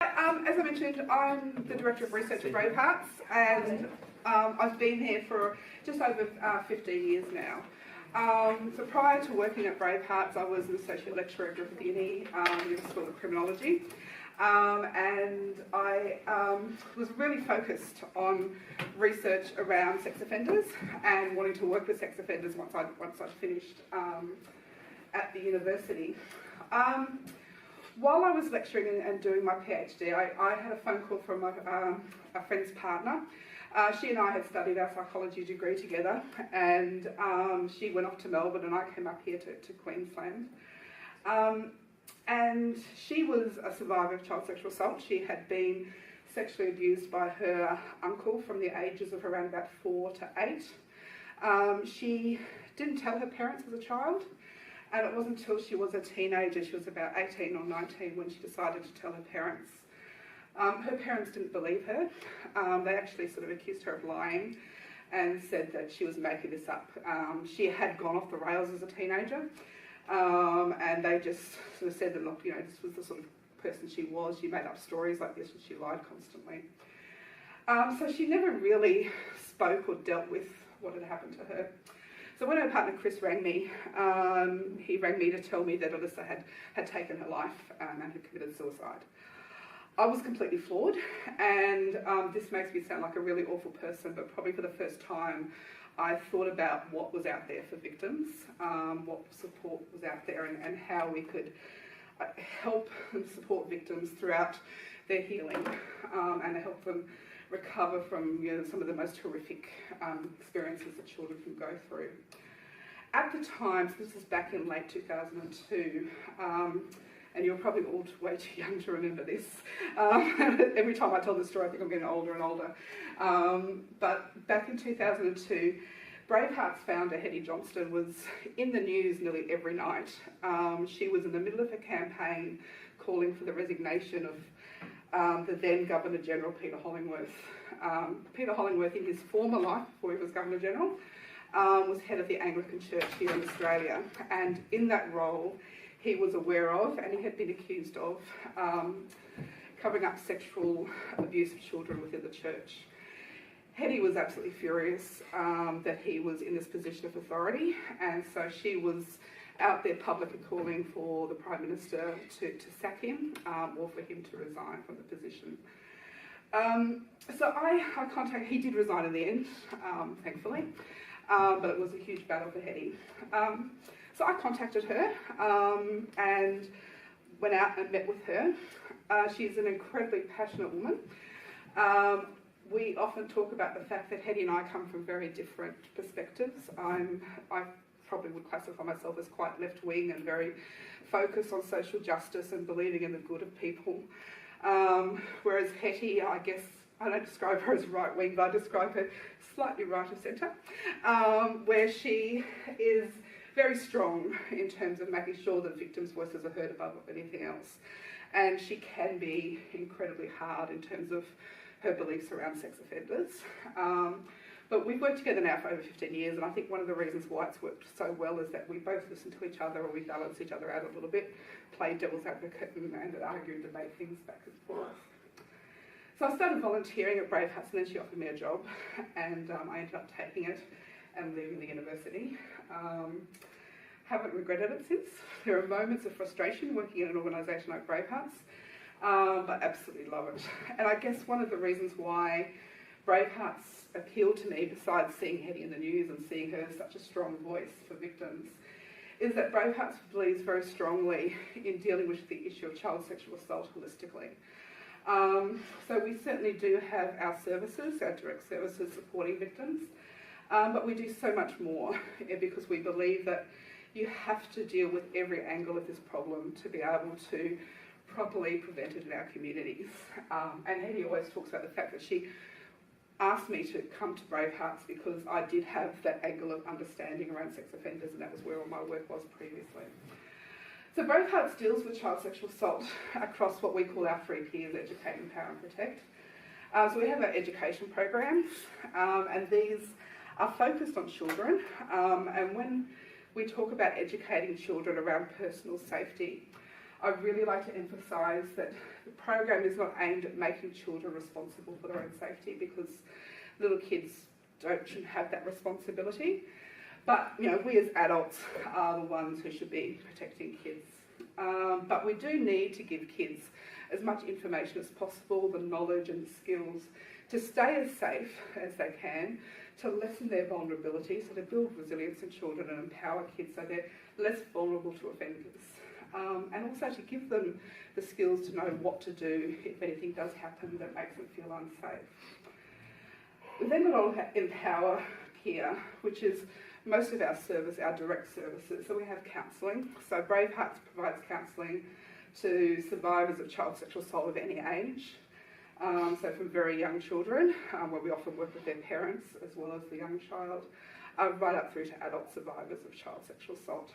As I mentioned, I'm the Director of Research at Bravehearts, and I've been here for just over 15 years now. So prior to working at Bravehearts, I was an Associate Lecturer at Griffith Uni in the School of Criminology, and I was really focused on research around sex offenders and wanting to work with sex offenders once I'd finished at the university. While I was lecturing and doing my PhD, I had a phone call from a friend's partner. She and I had studied our psychology degree together, and she went off to Melbourne and I came up here to Queensland. And she was a survivor of child sexual assault. She had been sexually abused by her uncle from the ages of around about 4 to 8. She didn't tell her parents as a child. And it wasn't until she was a teenager, she was about 18 or 19, when she decided to tell her parents. Her parents didn't believe her. They actually sort of accused her of lying and said that she was making this up. She had gone off the rails as a teenager, and they just sort of said that, look, this was the sort of person she was. She made up stories like this and she lied constantly. So she never really spoke or dealt with what had happened to her. So when her partner Chris rang me, he rang me to tell me that Alyssa had taken her life and had committed suicide. I was completely floored, and this makes me sound like a really awful person, but probably for the first time I thought about what was out there for victims, what support was out there, and how we could help and support victims throughout their healing and help them recover from some of the most horrific experiences that children can go through. At the time, so this was back in late 2002, and you're probably all way too young to remember this. Every time I tell this story, I think I'm getting older and older. But back in 2002, Bravehearts founder Hetty Johnston was in the news nearly every night. She was in the middle of a campaign calling for the resignation of the then Governor General Peter Hollingworth. Peter Hollingworth, in his former life, before he was Governor General, was head of the Anglican Church here in Australia, and in that role he was aware of, and he had been accused of, covering up sexual abuse of children within the church. Hetty was absolutely furious that he was in this position of authority, and so she was out there publicly calling for the Prime Minister to sack him or for him to resign from the position. So I contacted, he did resign in the end, thankfully, but it was a huge battle for Hetty. So I contacted her and went out and met with her. She's an incredibly passionate woman. We often talk about the fact that Hetty and I come from very different perspectives. I probably would classify myself as quite left-wing and very focused on social justice and believing in the good of people. Whereas Hetty, I guess, I don't describe her as right-wing, but I describe her slightly right of centre, where she is very strong in terms of making sure that victims' voices are heard above anything else. And she can be incredibly hard in terms of her beliefs around sex offenders. But we've worked together now for over 15 years, and I think one of the reasons why it's worked so well is that we both listen to each other, or we balance each other out a little bit, play devil's advocate and argue and debate things back and forth. So I started volunteering at Bravehearts, and then she offered me a job, and I ended up taking it and leaving the university. Haven't regretted it since. There are moments of frustration working in an organisation like Bravehearts, but absolutely love it. And I guess one of the reasons why Bravehearts appealed to me, besides seeing Hetty in the news and seeing her as such a strong voice for victims, is that Bravehearts believes very strongly in dealing with the issue of child sexual assault holistically. So we certainly do have our services, our direct services supporting victims, but we do so much more because we believe that you have to deal with every angle of this problem to be able to properly prevent it in our communities. And Hetty always talks about the fact that she asked me to come to Bravehearts because I did have that angle of understanding around sex offenders, and that was where all my work was previously. So Bravehearts deals with child sexual assault across what we call our 3 P's: educate, empower and protect. So we have our education programs, and these are focused on children, and when we talk about educating children around personal safety, I'd really like to emphasise that the program is not aimed at making children responsible for their own safety, because little kids shouldn't have that responsibility. But we as adults are the ones who should be protecting kids. But we do need to give kids as much information as possible, the knowledge and the skills to stay as safe as they can, to lessen their vulnerability, so to build resilience in children and empower kids so they're less vulnerable to offenders. And also to give them the skills to know what to do if anything does happen that makes them feel unsafe. We've then got Empower here, which is most of our service, our direct services. So we have counselling. So Bravehearts provides counselling to survivors of child sexual assault of any age. So from very young children, where we often work with their parents as well as the young child, right up through to adult survivors of child sexual assault.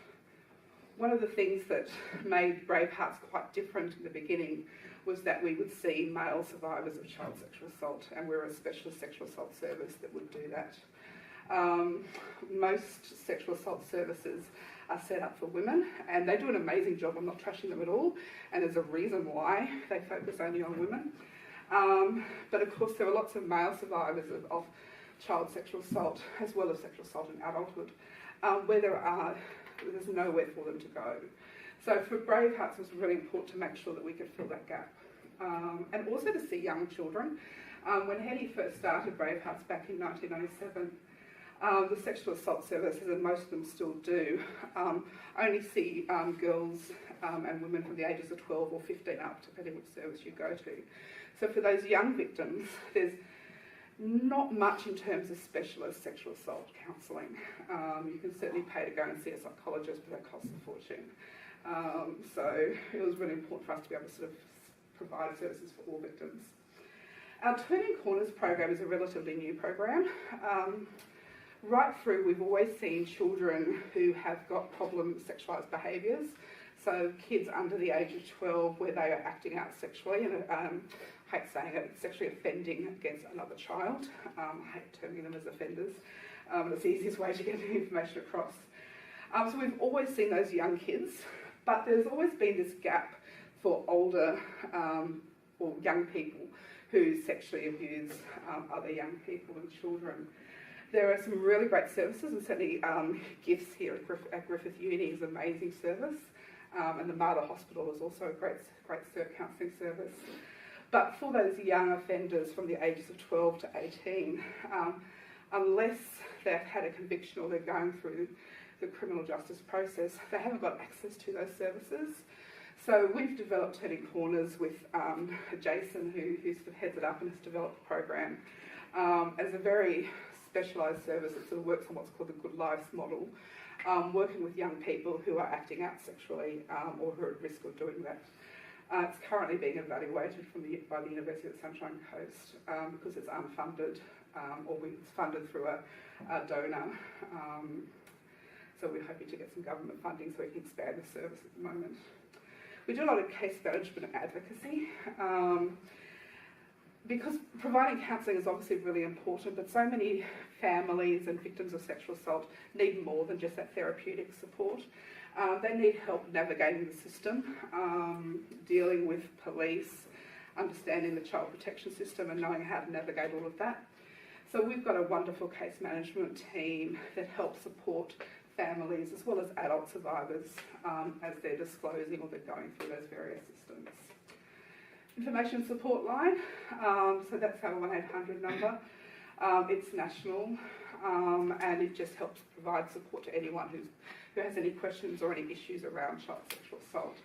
One of the things that made Bravehearts quite different in the beginning was that we would see male survivors of child sexual assault, and we're a specialist sexual assault service that would do that. Most sexual assault services are set up for women, and they do an amazing job. I'm not trashing them at all, and there's a reason why they focus only on women. But of course there are lots of male survivors of child sexual assault, as well as sexual assault in adulthood, where there's nowhere for them to go. So for Bravehearts it was really important to make sure that we could fill that gap. And also to see young children. When Hetty first started Bravehearts back in 1997, the sexual assault services, and most of them still do, only see girls and women from the ages of 12 or 15 up, depending which service you go to. So for those young victims, there's not much in terms of specialist sexual assault counselling. You can certainly pay to go and see a psychologist, but that costs a fortune. So it was really important for us to be able to sort of provide services for all victims. Our Turning Corners program is a relatively new program. Right through, we've always seen children who have got problem sexualised behaviours. So kids under the age of 12 where they are acting out sexually, and I hate saying it, sexually offending against another child. I hate terming them as offenders. It's the easiest way to get the information across. So we've always seen those young kids, but there's always been this gap for older or young people who sexually abuse other young people and children. There are some really great services, and certainly GIFTS here at Griffith Uni is an amazing service, and the Mater Hospital is also a great counselling service. But for those young offenders from the ages of 12 to 18, unless they've had a conviction or they're going through the criminal justice process, they haven't got access to those services. So we've developed Turning Corners with Jason, who heads it up and has developed the program as a very specialised service that sort of works on what's called the Good Lives model, working with young people who are acting out sexually or who are at risk of doing that. It's currently being evaluated by the University of the Sunshine Coast because it's unfunded, or it's funded through a donor. So we're hoping to get some government funding so we can expand the service at the moment. We do a lot of case management and advocacy. Because providing counselling is obviously really important, but so many families and victims of sexual assault need more than just that therapeutic support. They need help navigating the system, dealing with police, understanding the child protection system and knowing how to navigate all of that. So we've got a wonderful case management team that helps support families as well as adult survivors as they're disclosing or they're going through those various systems. Information support line, so that's our 1-800 number. It's national and it just helps provide support to anyone who has any questions or any issues around child sexual assault.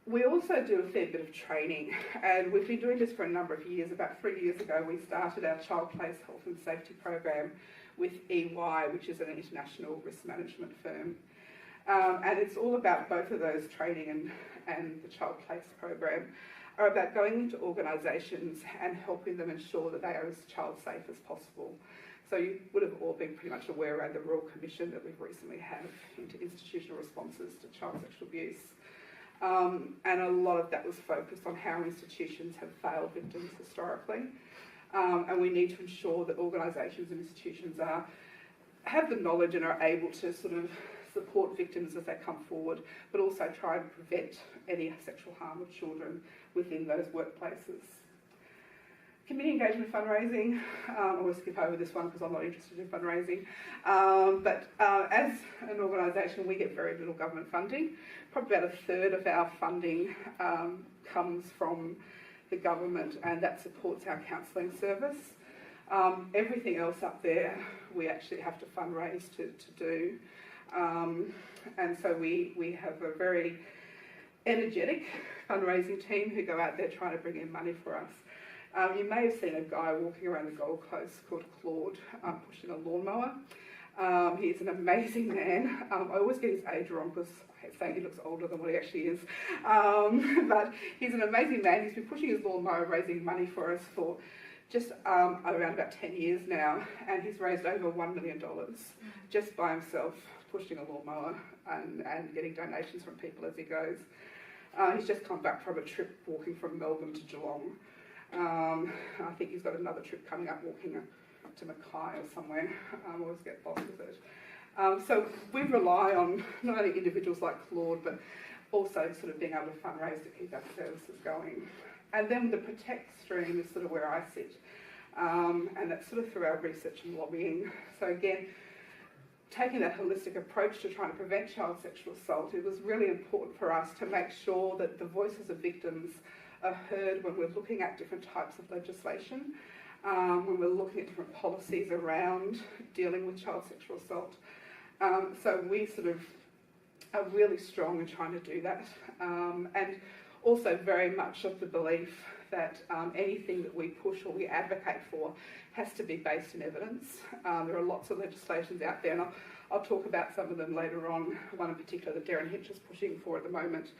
We also do a fair bit of training, and we've been doing this for a number of years. About 3 years ago we started our Child Place Health and Safety program with EY, which is an international risk management firm. And it's all about both of those, training and the Child Place program, are about going into organisations and helping them ensure that they are as child safe as possible. So you would have all been pretty much aware around the Royal Commission that we've recently had into institutional responses to child sexual abuse. And a lot of that was focused on how institutions have failed victims historically. And we need to ensure that organisations and institutions have the knowledge and are able to sort of support victims as they come forward, but also try and prevent any sexual harm of children within those workplaces. Community engagement fundraising, I will skip over this one because I'm not interested in fundraising, but as an organisation we get very little government funding. Probably about a third of our funding comes from the government, and that supports our counselling service. Everything else up there we actually have to fundraise to do, and so we have a very energetic fundraising team who go out there trying to bring in money for us. You may have seen a guy walking around the Gold Coast called Claude, pushing a lawnmower. He's an amazing man. I always get his age wrong because I hate saying he looks older than what he actually is. But he's an amazing man. He's been pushing his lawnmower, raising money for us for just around about 10 years now, and he's raised over $1 million just by himself, pushing a lawnmower and getting donations from people as he goes. He's just come back from a trip walking from Melbourne to Geelong. I think he's got another trip coming up walking to Mackay or somewhere. I always get lost with it. So we rely on not only individuals like Claude, but also sort of being able to fundraise to keep our services going. And then the protect stream is sort of where I sit, and that's sort of through our research and lobbying. So again, taking that holistic approach to trying to prevent child sexual assault, it was really important for us to make sure that the voices of victims are heard when we're looking at different types of legislation, when we're looking at different policies around dealing with child sexual assault. So we sort of are really strong in trying to do that, and also very much of the belief that anything that we push or we advocate for has to be based in evidence. There are lots of legislations out there, and I'll talk about some of them later on, one in particular that Darren Hinch is pushing for at the moment,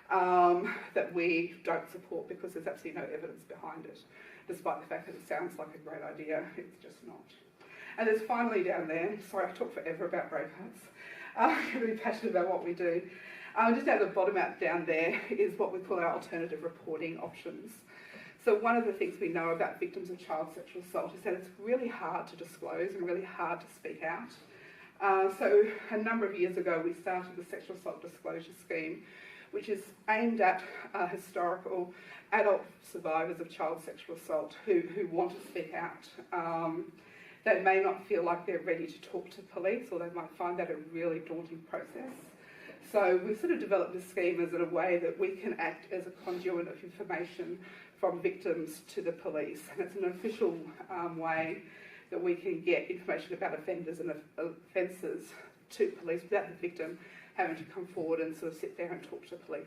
that we don't support because there's absolutely no evidence behind it, despite the fact that it sounds like a great idea. It's just not. And there's finally down there, sorry I talk forever about Bravehearts, I'm really passionate about what we do. Just at the bottom out down there is what we call our alternative reporting options. So one of the things we know about victims of child sexual assault is that it's really hard to disclose and really hard to speak out. So a number of years ago we started the Sexual Assault Disclosure Scheme, which is aimed at historical adult survivors of child sexual assault who want to speak out. They may not feel like they're ready to talk to police, or they might find that a really daunting process. So we sort of developed this scheme as a way that we can act as a conduit of information from victims to the police, and it's an official way that we can get information about offenders and offences to police without the victim having to come forward and sort of sit there and talk to police.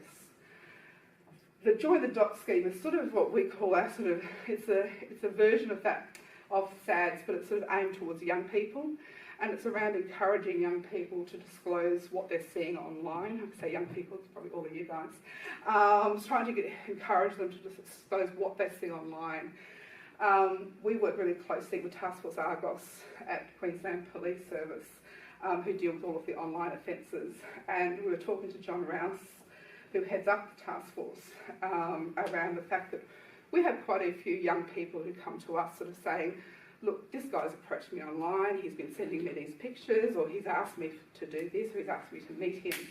The Join the Dots scheme is sort of what we call our sort of, it's a version of that, of SADS, but it's sort of aimed towards young people, and it's around encouraging young people to disclose what they're seeing online. I say young people, it's probably all of you guys. Trying to encourage them to disclose what they see online. We work really closely with Task Force Argos at Queensland Police Service, who deal with all of the online offences, and we were talking to John Rouse, who heads up the task force, around the fact that we have quite a few young people who come to us sort of saying, look, this guy's approached me online, he's been sending me these pictures, or he's asked me to do this, or he's asked me to meet him.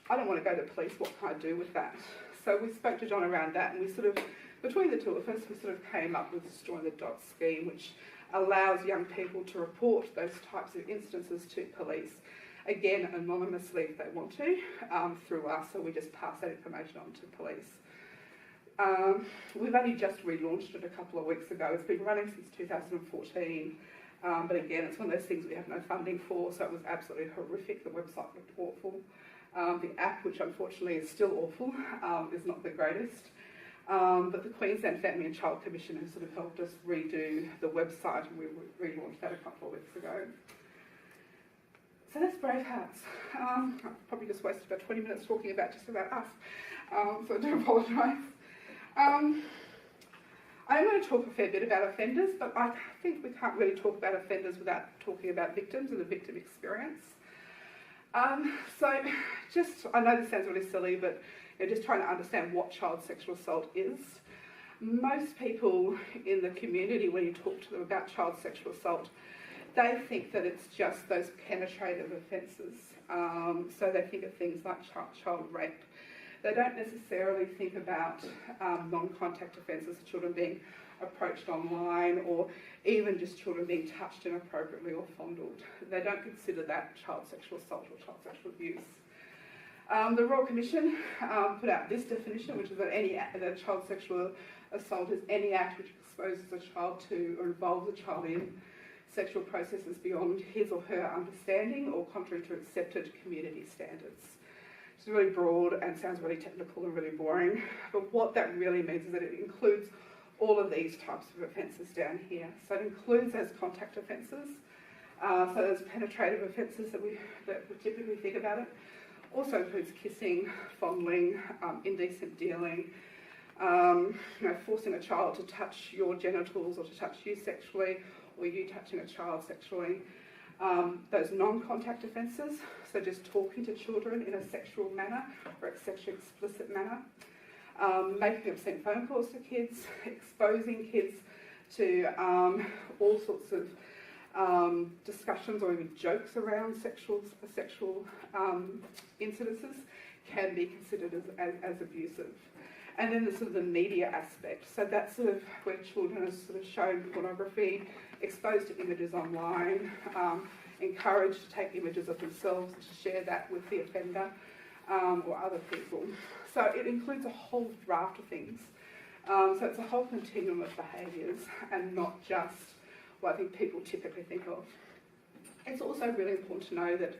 I don't want to go to police, what can I do with that? So we spoke to John around that, and we sort of, between the two of us, we sort of came up with this Join the Dots scheme, which allows young people to report those types of instances to police, again, anonymously if they want to, through us, so we just pass that information on to police. We've only just relaunched it a couple of weeks ago. It's been running since 2014, but again, it's one of those things we have no funding for, so it was absolutely horrific. The website looked awful. The app, which unfortunately is still awful, is not the greatest. But the Queensland Family and Child Commission has sort of helped us redo the website, and we relaunched that a couple of weeks ago. So that's Bravehearts. I've probably just wasted about 20 minutes talking about just about us, so I do apologise. I'm going to talk a fair bit about offenders, but I think we can't really talk about offenders without talking about victims and the victim experience. So just, I know this sounds really silly, but just trying to understand what child sexual assault is. Most people in the community, when you talk to them about child sexual assault, they think that it's just those penetrative offences. So they think of things like child rape. They don't necessarily think about non-contact offences, children being approached online, or even just children being touched inappropriately or fondled. They don't consider that child sexual assault or child sexual abuse. The Royal Commission put out this definition, which is that child sexual assault is any act which exposes a child to or involves a child in sexual processes beyond his or her understanding or contrary to accepted community standards. It's really broad and sounds really technical and really boring, but what that really means is that it includes all of these types of offences down here. So it includes those contact offences, so those penetrative offences that we typically think about it. Also includes kissing, fondling, indecent dealing, forcing a child to touch your genitals or to touch you sexually, or you touching a child sexually. Those non-contact offences, so just talking to children in a sexual manner or a sexually explicit manner. Making obscene phone calls to kids, exposing kids to all sorts of discussions or even jokes around sexual incidences can be considered as abusive. And then the sort of the media aspect. So that's sort of where children are sort of shown pornography, exposed to images online, encouraged to take images of themselves and to share that with the offender or other people. So it includes a whole raft of things. So it's a whole continuum of behaviours and not just what I think people typically think of. It's also really important to know that,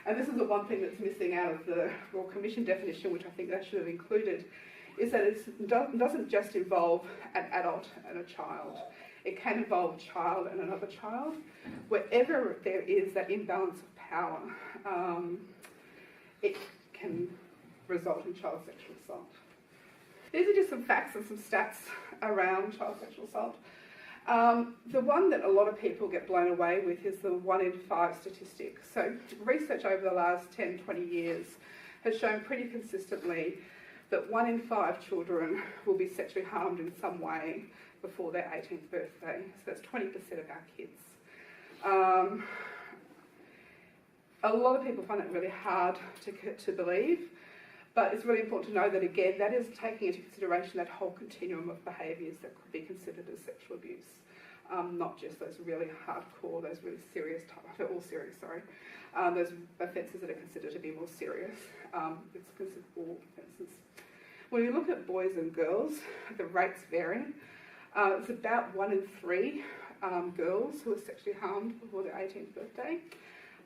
and this is the one thing that's missing out of the Royal Commission definition, which I think they should have included, is that it doesn't just involve an adult and a child. It can involve a child and another child. Wherever there is that imbalance of power, it can result in child sexual assault. These are just some facts and some stats around child sexual assault. The one that a lot of people get blown away with is the 1 in 5 statistic. So research over the last 10, 20 years has shown pretty consistently that 1 in 5 children will be sexually harmed in some way before their 18th birthday. So that's 20% of our kids. A lot of people find it really hard to believe, but it's really important to know that, again, that is taking into consideration that whole continuum of behaviours that could be considered as sexual abuse, not just those really hardcore, those really serious those offences that are considered to be more serious. It's considered all offences. When you look at boys and girls, the rates vary. It's about 1 in 3 girls who are sexually harmed before their 18th birthday.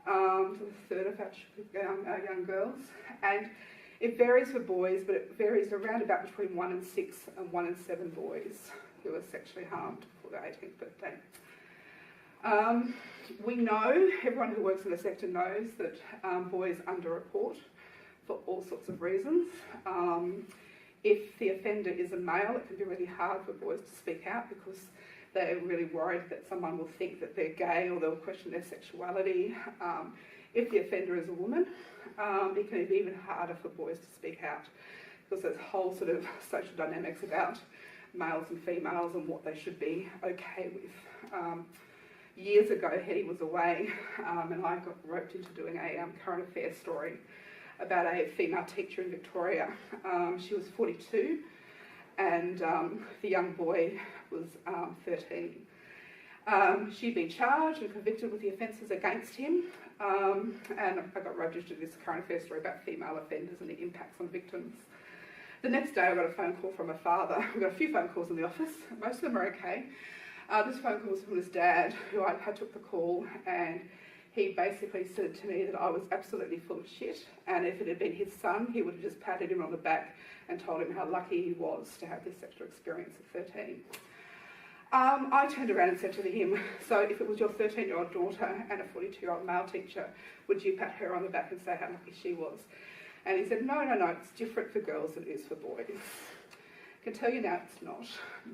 So a third of our young girls. And it varies for boys, but it varies around about between 1 in 6 and 1 in 7 boys who are sexually harmed before their 18th birthday. We know, everyone who works in the sector knows that boys underreport for all sorts of reasons. If the offender is a male, it can be really hard for boys to speak out because they're really worried that someone will think that they're gay or they'll question their sexuality. If the offender is a woman, it can be even harder for boys to speak out because there's whole sort of social dynamics about males and females and what they should be okay with. Years ago, Hetty was away and I got roped into doing a current affairs story about a female teacher in Victoria. She was 42 and the young boy was 13. She'd been charged and convicted with the offences against him, and I got roped into this current affairs story about female offenders and the impacts on victims. The next day I got a phone call from a father. We got a few phone calls in the office, most of them are okay. This phone call was from his dad, who I took the call, and he basically said to me that I was absolutely full of shit, and if it had been his son, he would have just patted him on the back and told him how lucky he was to have this sexual experience at 13. I turned around and said to him, so if it was your 13-year-old daughter and a 42-year-old male teacher, would you pat her on the back and say how lucky she was? And he said, no, it's different for girls than it is for boys. I can tell you now it's not.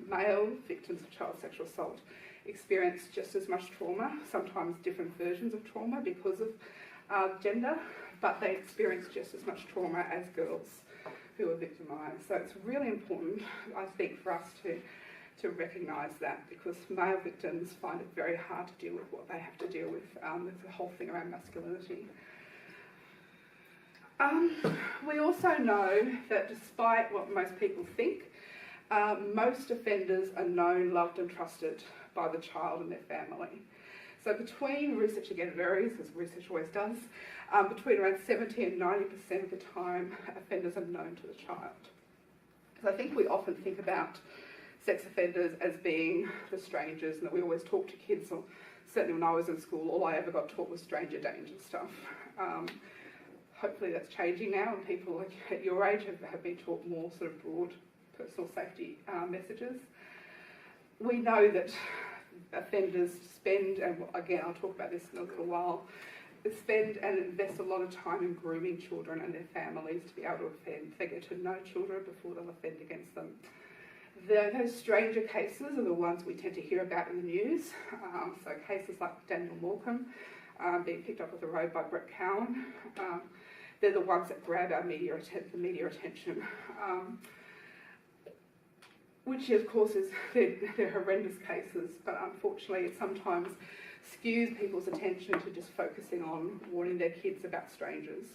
Male victims of child sexual assault experience just as much trauma, sometimes different versions of trauma because of gender, but they experience just as much trauma as girls who are victimised. So it's really important, I think, for us to to recognise that, because male victims find it very hard to deal with what they have to deal with. There's the whole thing around masculinity. We also know that despite what most people think, most offenders are known, loved and trusted by the child and their family. So between, research again varies, as research always does, between around 70 and 90% of the time, offenders are known to the child. So I think we often think about sex offenders as being the strangers, and that we always talk to kids, or certainly when I was in school, all I ever got taught was stranger danger stuff. Hopefully that's changing now, and people like at your age have been taught more sort of broad personal safety messages. We know that offenders spend, and again I'll talk about this in a little while, spend and invest a lot of time in grooming children and their families to be able to offend. They get to know children before they'll offend against them. Those stranger cases are the ones we tend to hear about in the news. So cases like Daniel Morecambe being picked up off the road by Brett Cowan. They're the ones that grab our media attention. Which of course is, they're horrendous cases, but unfortunately it sometimes skews people's attention to just focusing on warning their kids about strangers.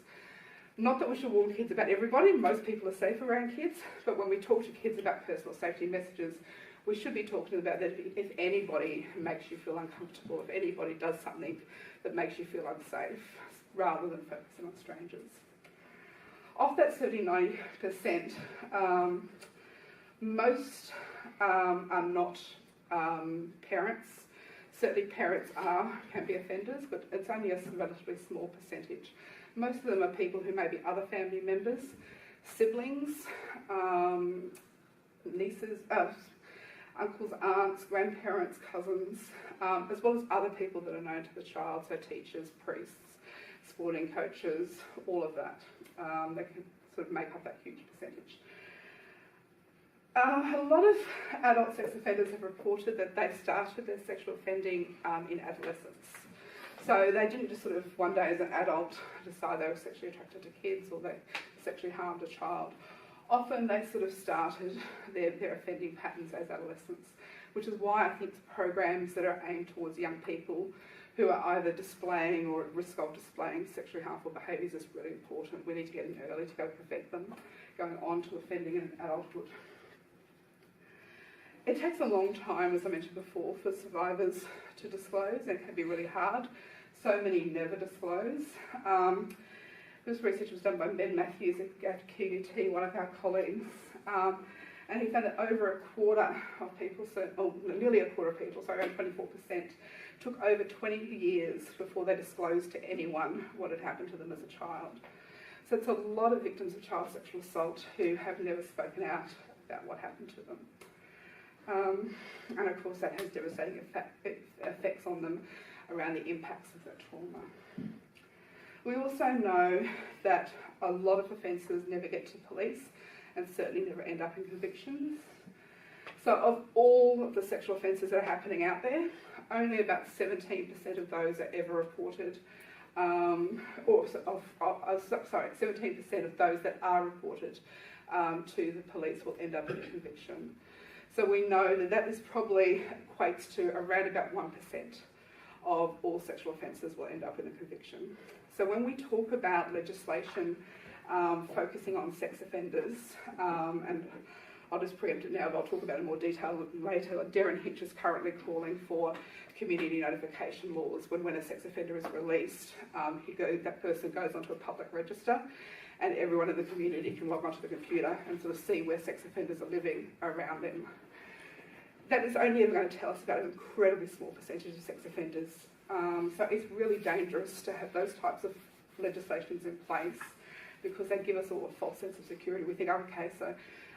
Not that we should warn kids about everybody, most people are safe around kids, but when we talk to kids about personal safety messages, we should be talking about that if anybody makes you feel uncomfortable, if anybody does something that makes you feel unsafe, rather than focusing on strangers. Of that 70-90%, most are not parents. Certainly parents can be offenders, but it's only a relatively small percentage. Most of them are people who may be other family members, siblings, nieces, uncles, aunts, grandparents, cousins, as well as other people that are known to the child, so teachers, priests, sporting coaches, all of that. They can sort of make up that huge percentage. A lot of adult sex offenders have reported that they started their sexual offending in adolescence. So they didn't just sort of one day as an adult decide they were sexually attracted to kids or they sexually harmed a child. Often they sort of started their offending patterns as adolescents, which is why I think programs that are aimed towards young people who are either displaying or at risk of displaying sexually harmful behaviours is really important. We need to get in early to be able to prevent them going on to offending in adulthood. It takes a long time, as I mentioned before, for survivors to disclose, and it can be really hard. So many never disclose. This research was done by Ben Matthews at QUT, one of our colleagues, and he found that over a quarter of people, nearly a quarter of people, so around 24%, took over 20 years before they disclosed to anyone what had happened to them as a child. So it's a lot of victims of child sexual assault who have never spoken out about what happened to them. And of course that has devastating effects on them around the impacts of that trauma. We also know that a lot of offences never get to police and certainly never end up in convictions. So of all of the sexual offences that are happening out there, only about 17% of those are ever reported, 17% of those that are reported to the police will end up in a conviction. So we know that this probably equates to around about 1% of all sexual offences will end up in a conviction. So when we talk about legislation focusing on sex offenders, and I'll just preempt it now, but I'll talk about it in more detail later. Darren Hitch is currently calling for community notification laws. When a sex offender is released, that person goes onto a public register, and everyone in the community can log onto the computer and sort of see where sex offenders are living around them. That is only ever going to tell us about an incredibly small percentage of sex offenders. So it's really dangerous to have those types of legislations in place because they give us all a false sense of security. We think, okay, so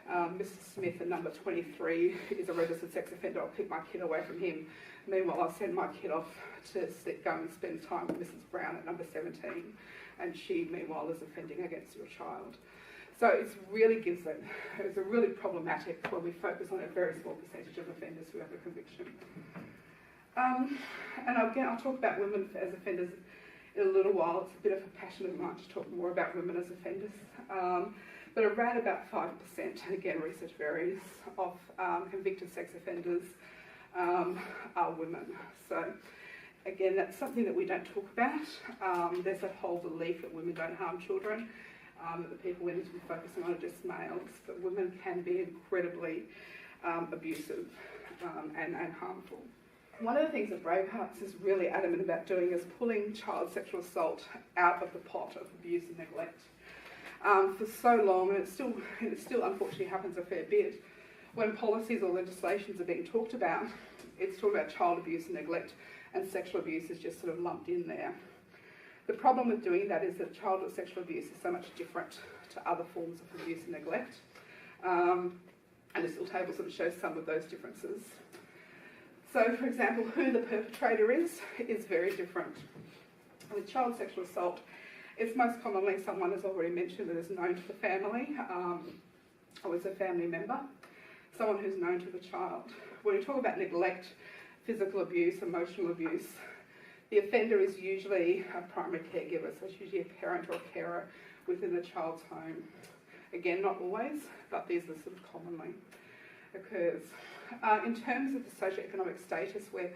Mr. Smith at number 23 is a registered sex offender, I'll keep my kid away from him. Meanwhile, I'll send my kid off to go and spend time with Mrs. Brown at number 17, and she, meanwhile, is offending against your child. So it's a really problematic when we focus on a very small percentage of offenders who have a conviction. And again, I'll talk about women as offenders in a little while. It's a bit of a passion of mine to talk more about women as offenders. but around about 5%, and again research varies, of convicted sex offenders are women. So again, that's something that we don't talk about. There's that whole belief that women don't harm children, that the people we need to be focusing on are just males, but women can be incredibly abusive and harmful. One of the things that Bravehearts is really adamant about doing is pulling child sexual assault out of the pot of abuse and neglect. For so long, and it still unfortunately happens a fair bit, when policies or legislations are being talked about, it's talked about child abuse and neglect, and sexual abuse is just sort of lumped in there. The problem with doing that is that child sexual abuse is so much different to other forms of abuse and neglect. And this little table sort of shows some of those differences. So, for example, who the perpetrator is very different. With child sexual assault, it's most commonly someone, as already mentioned, that is known to the family or is a family member, someone who's known to the child. When we talk about neglect, physical abuse, emotional abuse, the offender is usually a primary caregiver, so it's usually a parent or a carer within the child's home. Again, not always, but these are sort of commonly occurs. In terms of the socioeconomic status where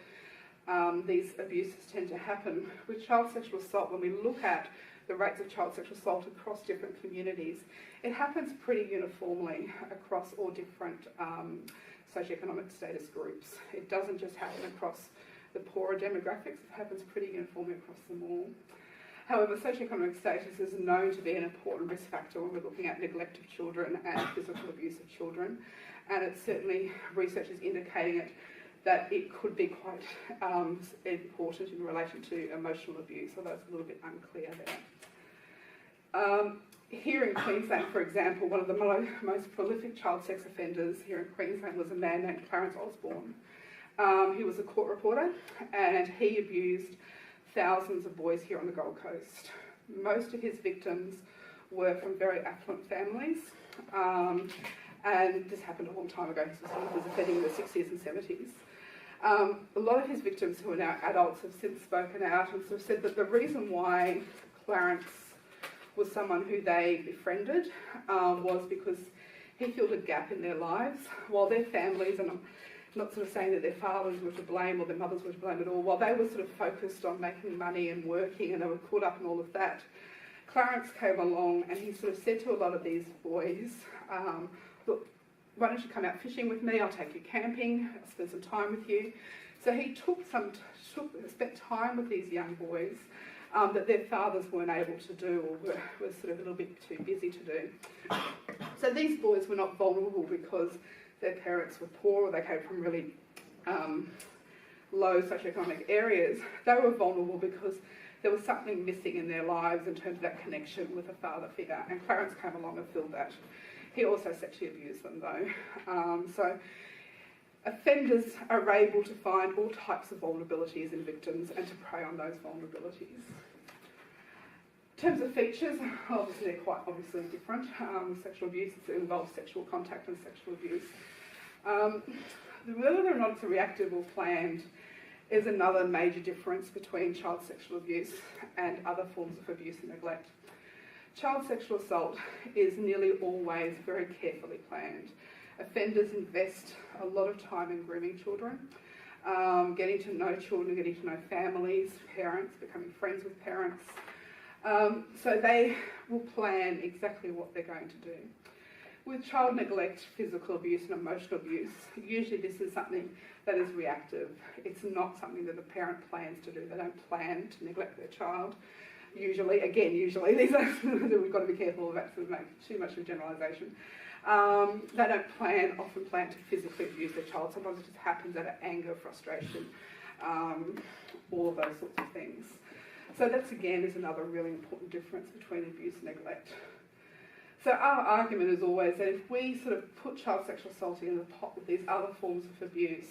these abuses tend to happen, with child sexual assault, when we look at the rates of child sexual assault across different communities, it happens pretty uniformly across all different socioeconomic status groups. It doesn't just happen across the poorer demographics, it happens pretty uniformly across them all. However, socioeconomic status is known to be an important risk factor when we're looking at neglect of children and physical abuse of children, and it's certainly, research is indicating it, that it could be quite important in relation to emotional abuse, although it's a little bit unclear there. Here in Queensland, for example, one of the most prolific child sex offenders here in Queensland was a man named Clarence Osborne. He was a court reporter and he abused thousands of boys here on the Gold Coast. Most of his victims were from very affluent families, and this happened a long time ago. He was offending in the 60s and 70s. A lot of his victims, who are now adults, have since spoken out and sort of said that the reason why Clarence was someone who they befriended was because he filled a gap in their lives, while their families, and I'm not sort of saying that their fathers were to blame or their mothers were to blame at all, while they were sort of focused on making money and working and they were caught up in all of that, Clarence came along and he sort of said to a lot of these boys, look, why don't you come out fishing with me, I'll take you camping, I'll spend some time with you. So he spent time with these young boys that their fathers weren't able to do or were sort of a little bit too busy to do. So these boys were not vulnerable because their parents were poor or they came from really low socioeconomic areas. They were vulnerable because there was something missing in their lives in terms of that connection with a father figure, and Clarence came along and filled that. He also sexually abused them though. So offenders are able to find all types of vulnerabilities in victims and to prey on those vulnerabilities. In terms of features, obviously they're quite obviously different. Sexual abuse involves sexual contact and sexual abuse. Whether or not it's reactive or planned is another major difference between child sexual abuse and other forms of abuse and neglect. Child sexual assault is nearly always very carefully planned. Offenders invest a lot of time in grooming children, getting to know children, getting to know families, parents, becoming friends with parents. So they will plan exactly what they're going to do. With child neglect, physical abuse and emotional abuse, usually this is something that is reactive. It's not something that the parent plans to do. They don't plan to neglect their child. Usually, these are we've got to be careful of that to make too much of a generalisation. They don't often plan to physically abuse their child. Sometimes it just happens out of anger, frustration, all of those sorts of things. So that's again is another really important difference between abuse and neglect. So our argument is always that if we sort of put child sexual assault in the pot with these other forms of abuse,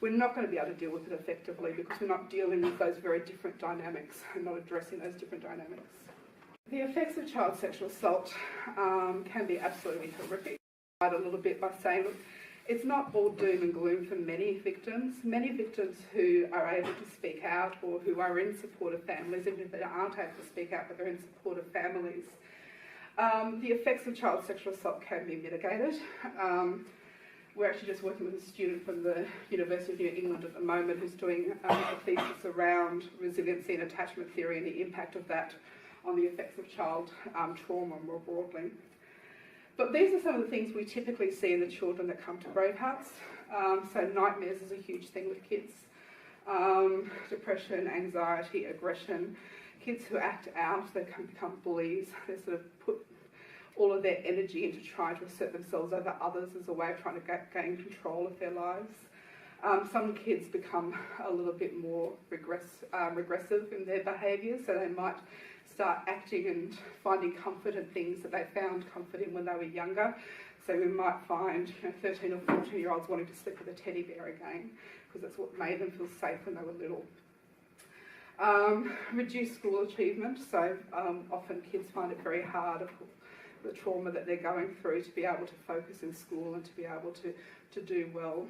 we're not going to be able to deal with it effectively because we're not dealing with those very different dynamics and not addressing those different dynamics. The effects of child sexual assault can be absolutely horrific. A little bit by saying, look, it's not all doom and gloom for many victims. Many victims who are able to speak out or who are in supportive families, even if they aren't able to speak out but they're in supportive families, The effects of child sexual assault can be mitigated. We're actually just working with a student from the University of New England at the moment who's doing a thesis around resiliency and attachment theory and the impact of that on the effects of child trauma more broadly. But these are some of the things we typically see in the children that come to Bravehearts. So nightmares is a huge thing with kids. Depression, anxiety, aggression. Kids who act out, they can become bullies. They sort of put all of their energy into trying to assert themselves over others as a way of trying to gain control of their lives. Some kids become a little bit more regressive in their behaviour, so they might start acting and finding comfort in things that they found comfort in when they were younger. So we might find 13 or 14-year-olds wanting to sleep with a teddy bear again, because that's what made them feel safe when they were little. Reduced school achievement, so often kids find it very hard, the trauma that they're going through, to be able to focus in school and to be able to do well.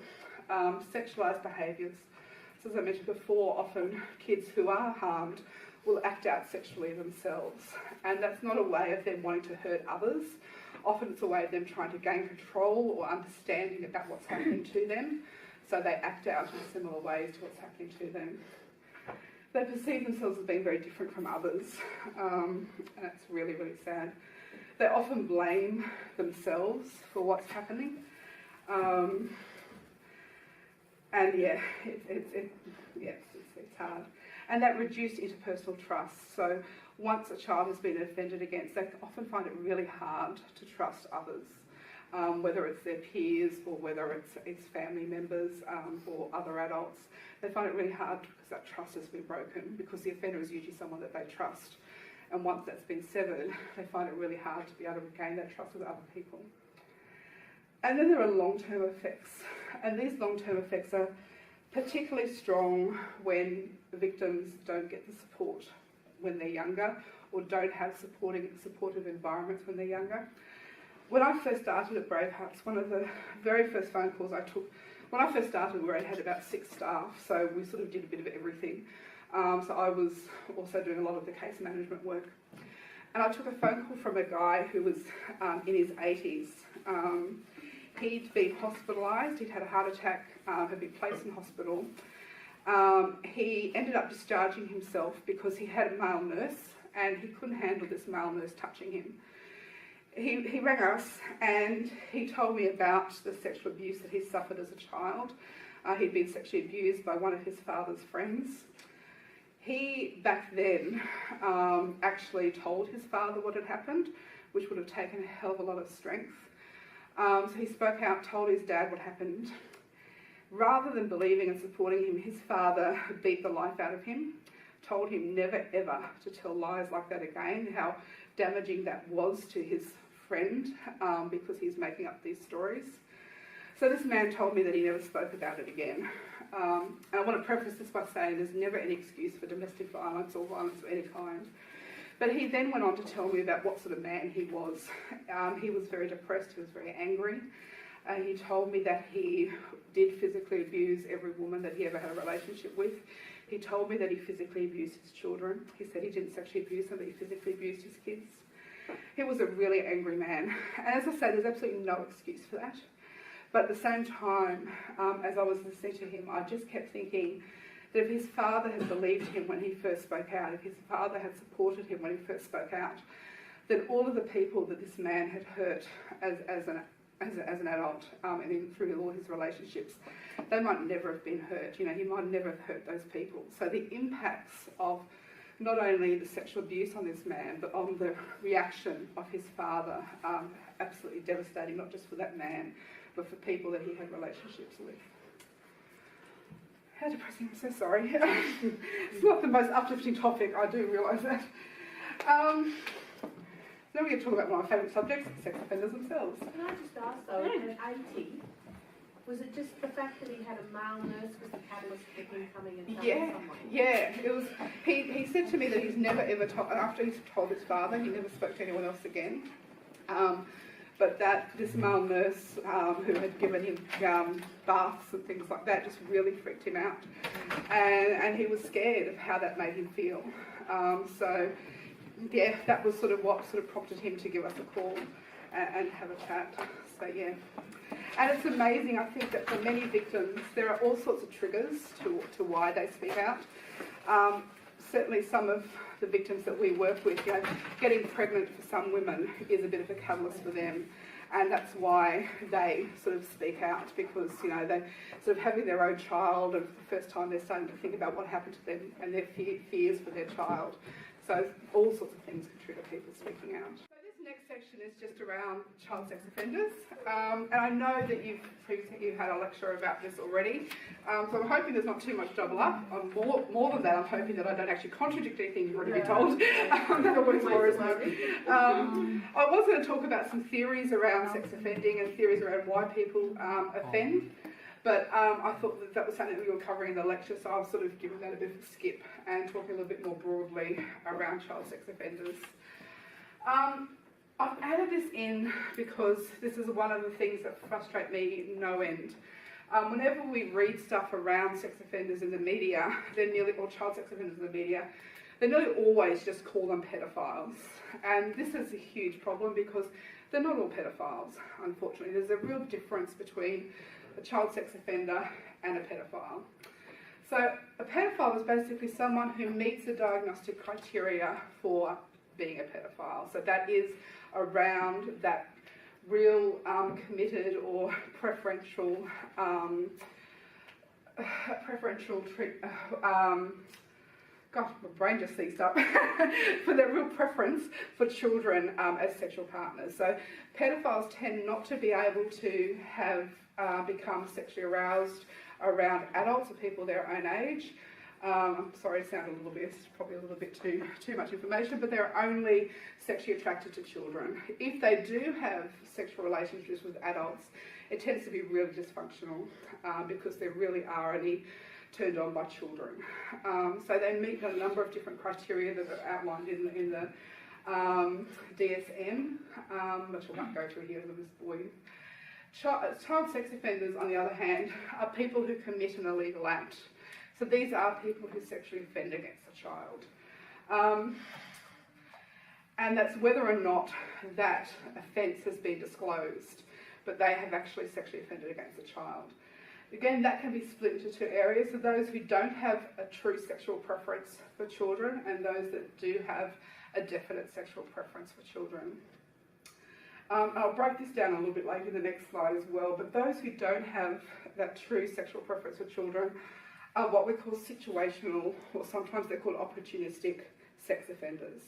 Sexualised behaviours. So as I mentioned before, often kids who are harmed will act out sexually themselves, and that's not a way of them wanting to hurt others. Often it's a way of them trying to gain control or understanding about what's happening to them, so they act out in similar ways to what's happening to them. They perceive themselves as being very different from others, and it's really, really sad. They often blame themselves for what's happening. And yeah, it's hard. And that reduced interpersonal trust. So once a child has been offended against, they often find it really hard to trust others, whether it's their peers or whether it's family members or other adults. They find it really hard because that trust has been broken, because the offender is usually someone that they trust. And once that's been severed, they find it really hard to be able to regain that trust with other people. And then there are long-term effects. And these long-term effects are particularly strong when the victims don't get the support when they're younger, or don't have supportive environments when they're younger. When I first started at Bravehearts, one of the very first phone calls I took, when I first started, we had about 6 staff, so we sort of did a bit of everything. So I was also doing a lot of the case management work. And I took a phone call from a guy who was in his 80s. He'd been hospitalised, he'd had a heart attack, had been placed in hospital. He ended up discharging himself because he had a male nurse and he couldn't handle this male nurse touching him. He rang us and he told me about the sexual abuse that he suffered as a child. He'd been sexually abused by one of his father's friends. He, back then, actually told his father what had happened, which would have taken a hell of a lot of strength. So he spoke out, told his dad what happened. Rather than believing and supporting him, his father beat the life out of him, told him never ever to tell lies like that again, how damaging that was to his friend because he's making up these stories. So this man told me that he never spoke about it again. And I want to preface this by saying there's never any excuse for domestic violence or violence of any kind. But he then went on to tell me about what sort of man he was. He was very depressed, he was very angry. He told me that he did physically abuse every woman that he ever had a relationship with. He told me that he physically abused his children. He said he didn't sexually abuse them, but he physically abused his kids. He was a really angry man. And as I say, there's absolutely no excuse for that. But at the same time, as I was listening to him, I just kept thinking that if his father had believed him when he first spoke out, if his father had supported him when he first spoke out, then all of the people that this man had hurt as an adult, and even through all his relationships, they might never have been hurt. You know, he might never have hurt those people. So the impacts of not only the sexual abuse on this man, but on the reaction of his father, absolutely devastating, not just for that man, but for people that he had relationships with. How depressing, I'm so sorry. It's not the most uplifting topic, I do realise that. Now we're going to talk about one of my favourite subjects, sex offenders themselves. Can I just ask though, at 80, was it just the fact that he had a male nurse was the catalyst for him coming and telling someone? Yeah, it was. He said to me that he's never ever told, after he's told his father, he never spoke to anyone else again. But that this male nurse who had given him baths and things like that just really freaked him out. And he was scared of how that made him feel. So yeah, that was sort of what sort of prompted him to give us a call and have a chat. So yeah, and it's amazing. I think that for many victims, there are all sorts of triggers to why they speak out. Certainly, some of the victims that we work with, you know, getting pregnant for some women is a bit of a catalyst for them. And that's why they sort of speak out, because, you know, they're sort of having their own child, and for the first time they're starting to think about what happened to them and their fears for their child. So all sorts of things can trigger people speaking out. So this next section is just around child sex offenders. And I know that you've had a lecture about this already. So I'm hoping there's not too much double up. More than that, I'm hoping that I don't actually contradict anything you've already been told. That always worries me. I was going to talk about some theories around sex offending and theories around why people offend. But I thought that was something that we were covering in the lecture, so I've sort of given that a bit of a skip and talking a little bit more broadly around child sex offenders. I've added this in because this is one of the things that frustrate me no end. Whenever we read stuff around sex offenders in the media, or child sex offenders in the media, they nearly always just call them pedophiles. And this is a huge problem because they're not all pedophiles, unfortunately. There's a real difference between a child sex offender and a pedophile. So a pedophile is basically someone who meets the diagnostic criteria for being a pedophile. So that is around that real committed or preferential gosh, my brain just seized up, for their real preference for children as sexual partners. So pedophiles tend not to be able to have become sexually aroused around adults or people their own age. I'm sorry to sound probably a little bit too much information, but they're only sexually attracted to children. If they do have sexual relationships with adults, it tends to be really dysfunctional because they really are only turned on by children. So they meet a number of different criteria that are outlined in the DSM, which I won't go through here with this boy. Child sex offenders, on the other hand, are people who commit an illegal act. So these are people who sexually offend against a child. And that's whether or not that offence has been disclosed, but they have actually sexually offended against a child. Again, that can be split into two areas. So those who don't have a true sexual preference for children and those that do have a definite sexual preference for children. I'll break this down a little bit later in the next slide as well, but those who don't have that true sexual preference for children are what we call situational, or sometimes they're called opportunistic sex offenders.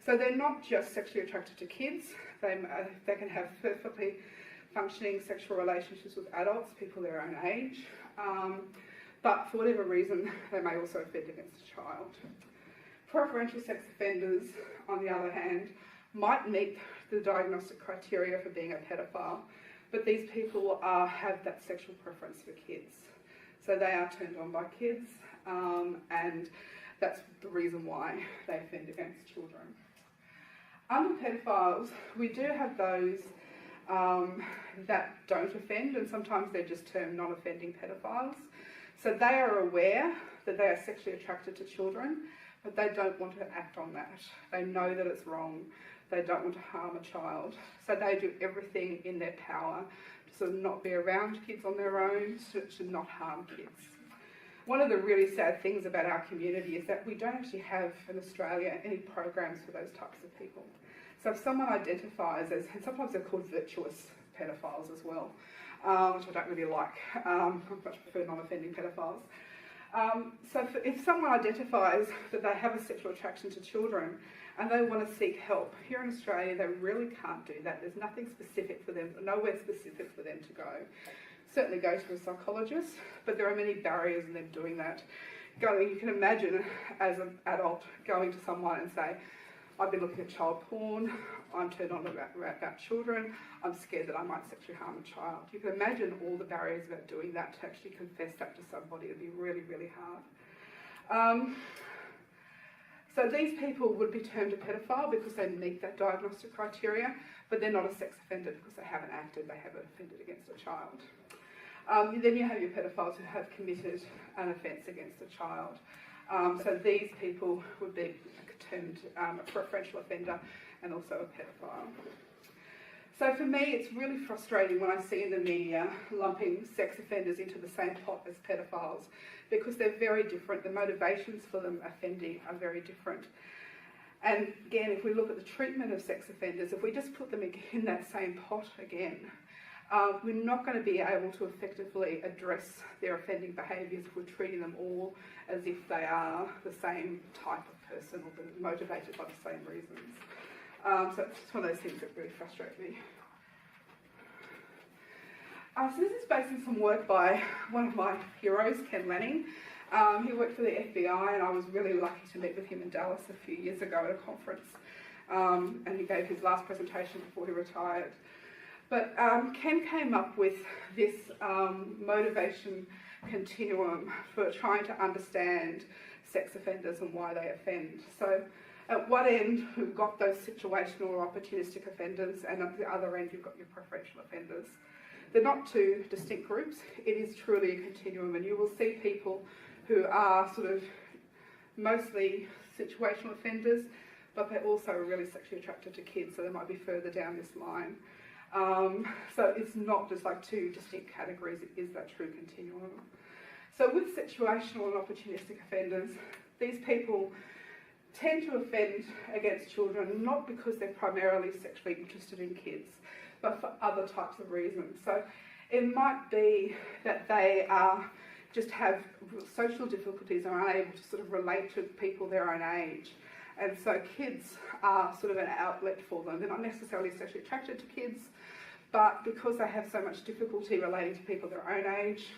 So they're not just sexually attracted to kids, they can have perfectly functioning sexual relationships with adults, people their own age, but for whatever reason they may also offend against a child. Preferential sex offenders, on the other hand, might meet the diagnostic criteria for being a pedophile, but these people have that sexual preference for kids. So they are turned on by kids, and that's the reason why they offend against children. Under pedophiles, we do have those that don't offend, and sometimes they're just termed non-offending pedophiles. So they are aware that they are sexually attracted to children, but they don't want to act on that. They know that it's wrong. They don't want to harm a child. So they do everything in their power to sort of not be around kids on their own, to not harm kids. One of the really sad things about our community is that we don't actually have in Australia any programs for those types of people. So if someone identifies as, and sometimes they're called virtuous pedophiles as well, which I don't really like. I much prefer non-offending pedophiles. So if someone identifies that they have a sexual attraction to children and they want to seek help, here in Australia they really can't do that. There's nothing specific for them, nowhere specific for them to go. Certainly go to a psychologist, but there are many barriers in them doing that. You can imagine as an adult going to someone and say, I've been looking at child porn, I'm turned on about children, I'm scared that I might sexually harm a child. You can imagine all the barriers about doing that, to actually confess that to somebody. It'd be really, really hard. So these people would be termed a pedophile because they meet that diagnostic criteria, but they're not a sex offender because they haven't acted, they haven't offended against a child. Then you have your pedophiles who have committed an offence against a child. So these people would be turned a preferential offender and also a pedophile. So for me, it's really frustrating when I see in the media lumping sex offenders into the same pot as pedophiles, because they're very different. The motivations for them offending are very different. And again, if we look at the treatment of sex offenders, if we just put them in that same pot again, we're not going to be able to effectively address their offending behaviours if we're treating them all as if they are the same type of person or they're motivated by the same reasons. So it's just one of those things that really frustrate me. So this is based on some work by one of my heroes, Ken Lanning. He worked for the FBI, and I was really lucky to meet with him in Dallas a few years ago at a conference. And he gave his last presentation before he retired. But Ken came up with this motivation continuum for trying to understand sex offenders and why they offend. So at one end, we've got those situational or opportunistic offenders, and at the other end, you've got your preferential offenders. They're not two distinct groups. It is truly a continuum, and you will see people who are sort of mostly situational offenders, but they're also really sexually attracted to kids, so they might be further down this line. So it's not just like two distinct categories, it is that true continuum. So with situational and opportunistic offenders, these people tend to offend against children not because they're primarily sexually interested in kids, but for other types of reasons. So it might be that they just have social difficulties and are unable to sort of relate to people their own age. And so kids are sort of an outlet for them. They're not necessarily sexually attracted to kids, but because they have so much difficulty relating to people their own age,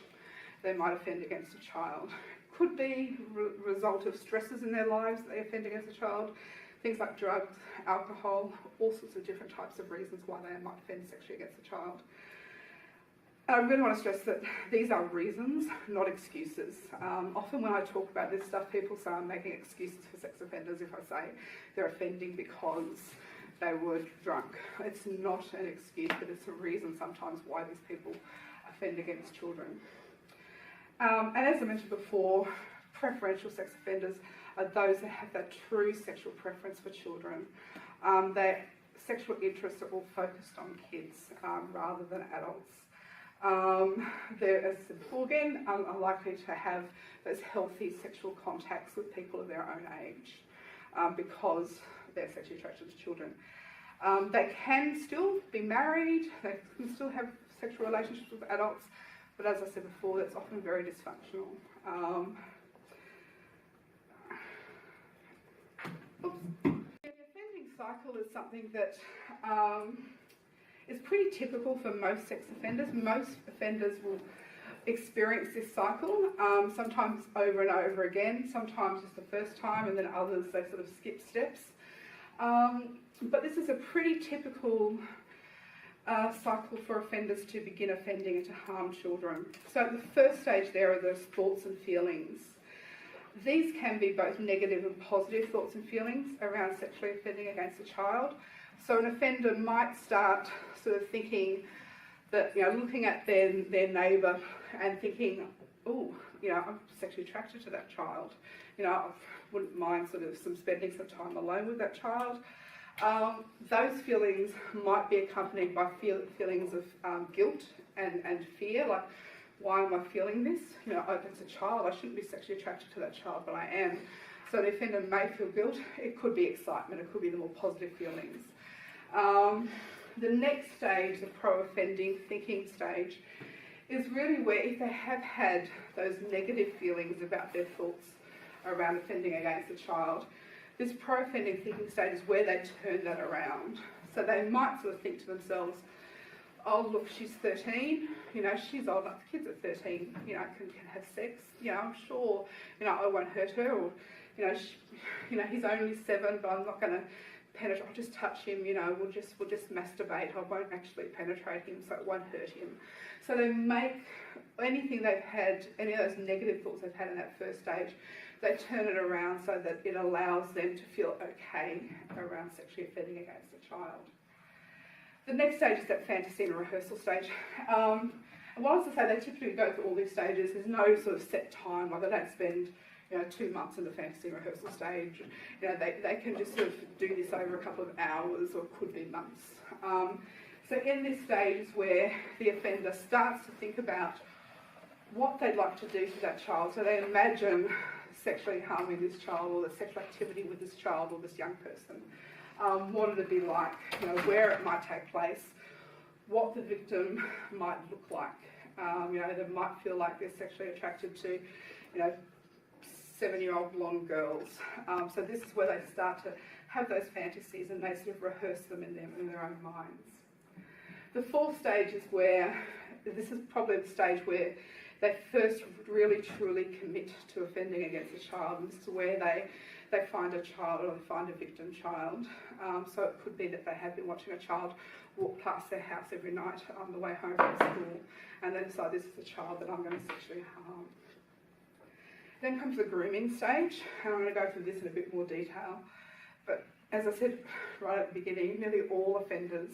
they might offend against a child. Could be a result of stresses in their lives that they offend against a child, things like drugs, alcohol, all sorts of different types of reasons why they might offend sexually against a child. I really want to stress that these are reasons, not excuses. Often when I talk about this stuff, people say I'm making excuses for sex offenders if I say they're offending because they were drunk. It's not an excuse, but it's a reason sometimes why these people offend against children. And as I mentioned before, preferential sex offenders are those that have that true sexual preference for children. Their sexual interests are all focused on kids rather than adults. They're, as I said before again, unlikely to have those healthy sexual contacts with people of their own age because they're sexually attracted to children. They can still be married, they can still have sexual relationships with adults, but as I said before, that's often very dysfunctional. The offending cycle is something that is pretty typical for most sex offenders. Most offenders will experience this cycle, sometimes over and over again, sometimes just the first time, and then others they sort of skip steps. But this is a pretty typical cycle for offenders to begin offending and to harm children. So the first stage there are those thoughts and feelings. These can be both negative and positive thoughts and feelings around sexually offending against a child. So an offender might start sort of thinking that, looking at their neighbour and thinking, oh, I'm sexually attracted to that child. I wouldn't mind sort of spending some time alone with that child. Those feelings might be accompanied by feelings of guilt and fear, like, why am I feeling this? It's a child, I shouldn't be sexually attracted to that child, but I am. So the offender may feel guilt. It could be excitement, it could be the more positive feelings. The next stage, the pro-offending thinking stage, is really where if they have had those negative feelings about their thoughts around offending against a child, this pro-offending thinking stage is where they turn that around. So they might sort of think to themselves, oh, look, she's 13, she's old enough, kids at 13, can have sex, I'm sure, I won't hurt her, or, he's only 7, but I'm not going to penetrate, I'll just touch him, we'll just masturbate, I won't actually penetrate him, so it won't hurt him. So they make anything they've had, any of those negative thoughts they've had in that first stage, they turn it around so that it allows them to feel okay around sexually offending against a child. The next stage is that fantasy and rehearsal stage. And whilst I say they typically go through all these stages, there's no sort of set time, like they don't spend 2 months in the fantasy rehearsal stage. They can just sort of do this over a couple of hours, or it could be months. So in this stage is where the offender starts to think about what they'd like to do to that child. So they imagine sexually harming this child, or the sexual activity with this child or this young person. What it'd be like, where it might take place, what the victim might look like. They might feel like they're sexually attracted to, 7-year-old blonde girls. So this is where they start to have those fantasies, and they sort of rehearse them in their own minds. The fourth stage is where, this is probably the stage where they first really truly commit to offending against a child, and this is where they find a child, or they find a victim child. So it could be that they have been watching a child walk past their house every night on the way home from school, and they decide this is a child that I'm going to sexually harm. Then comes the grooming stage, and I'm going to go through this in a bit more detail. But as I said right at the beginning, nearly all offenders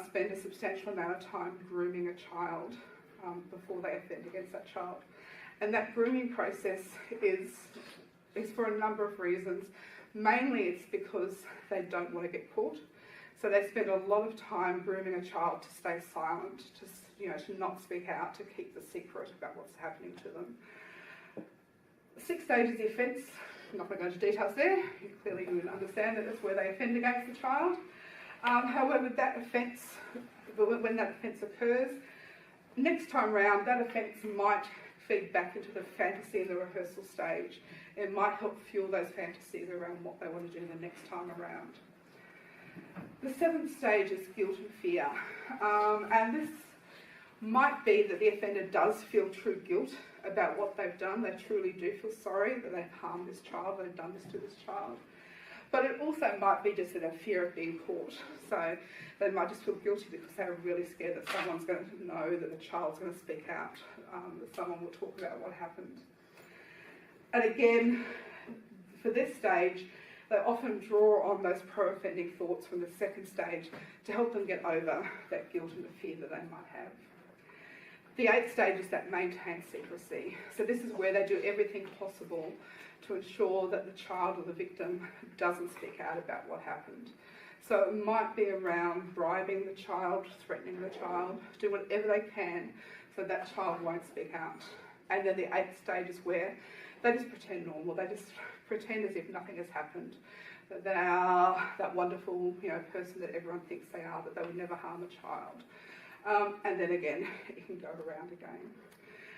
spend a substantial amount of time grooming a child before they offend against that child. And that grooming process is for a number of reasons. Mainly it's because they don't want to get caught. So they spend a lot of time grooming a child to stay silent, to not speak out, to keep the secret about what's happening to them. The sixth stage is the offence. I'm not going to go into details there. You clearly would understand that that's where they offend against the child. However, that offence, when that offence occurs, next time round, that offence might feed back into the fantasy in the rehearsal stage. It might help fuel those fantasies around what they want to do the next time around. The seventh stage is guilt and fear. And this might be that the offender does feel true guilt about what they've done. They truly do feel sorry that they've harmed this child, they've done this to this child. But it also might be just a fear of being caught. So they might just feel guilty because they're really scared that someone's going to know, that the child's going to speak out, that someone will talk about what happened. And again, for this stage, they often draw on those pro-offending thoughts from the second stage to help them get over that guilt and the fear that they might have. The eighth stage is that maintain secrecy. So this is where they do everything possible to ensure that the child or the victim doesn't speak out about what happened. So it might be around bribing the child, threatening the child, do whatever they can so that child won't speak out. And then the eighth stage is where they just pretend normal. They just pretend as if nothing has happened, that they are that wonderful, person that everyone thinks they are, that they would never harm a child. And then again, it can go around again.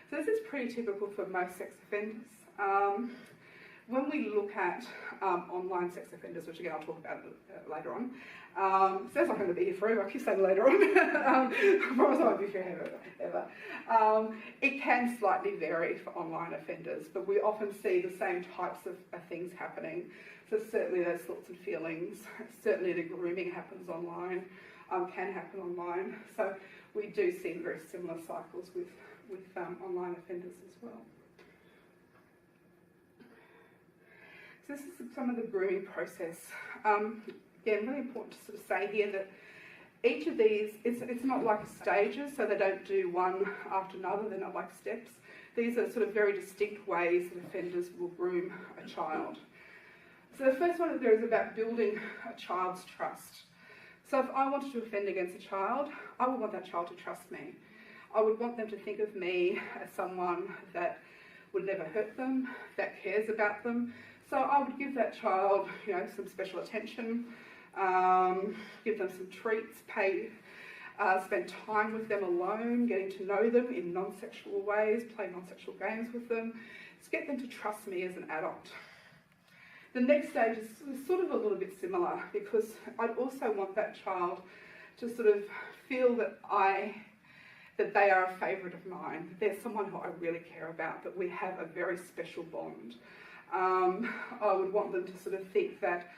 So this is pretty typical for most sex offenders. When we look at online sex offenders, which again I'll talk about later on, sounds like I'm going to be here forever, I keep saying later on, I promise I won't be here ever. It can slightly vary for online offenders, but we often see the same types of things happening. So certainly those thoughts and feelings, certainly the grooming happens online, can happen online. So we do see very similar cycles with online offenders as well. So this is some of the grooming process. Again, really important to sort of say here that each of these, it's not like stages, so they don't do one after another, they're not like steps. These are sort of very distinct ways that offenders will groom a child. So the first one there is about building a child's trust. So if I wanted to offend against a child, I would want that child to trust me. I would want them to think of me as someone that would never hurt them, that cares about them. So I would give that child, some special attention, give them some treats, spend time with them alone, getting to know them in non-sexual ways, play non-sexual games with them, just get them to trust me as an adult. The next stage is sort of a little bit similar, because I'd also want that child to sort of feel that they are a favourite of mine, that they're someone who I really care about, that we have a very special bond. I would want them to sort of think that,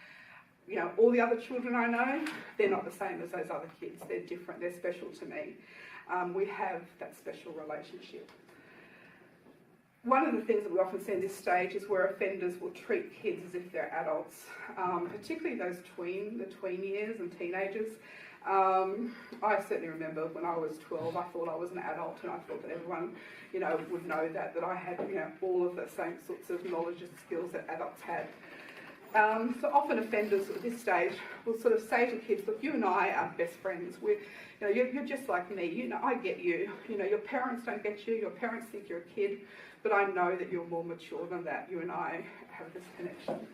all the other children I know, they're not the same as those other kids. They're different, they're special to me. We have that special relationship. One of the things that we often see in this stage is where offenders will treat kids as if they're adults, particularly those the tween years and teenagers. I certainly remember when I was 12, I thought I was an adult, and I thought that everyone, would know that I had, all of the same sorts of knowledge and skills that adults had. So often offenders at this stage will sort of say to kids, look, you and I are best friends. You're just like me. I get you. Your parents don't get you. Your parents think you're a kid, but I know that you're more mature than that. You and I have this connection.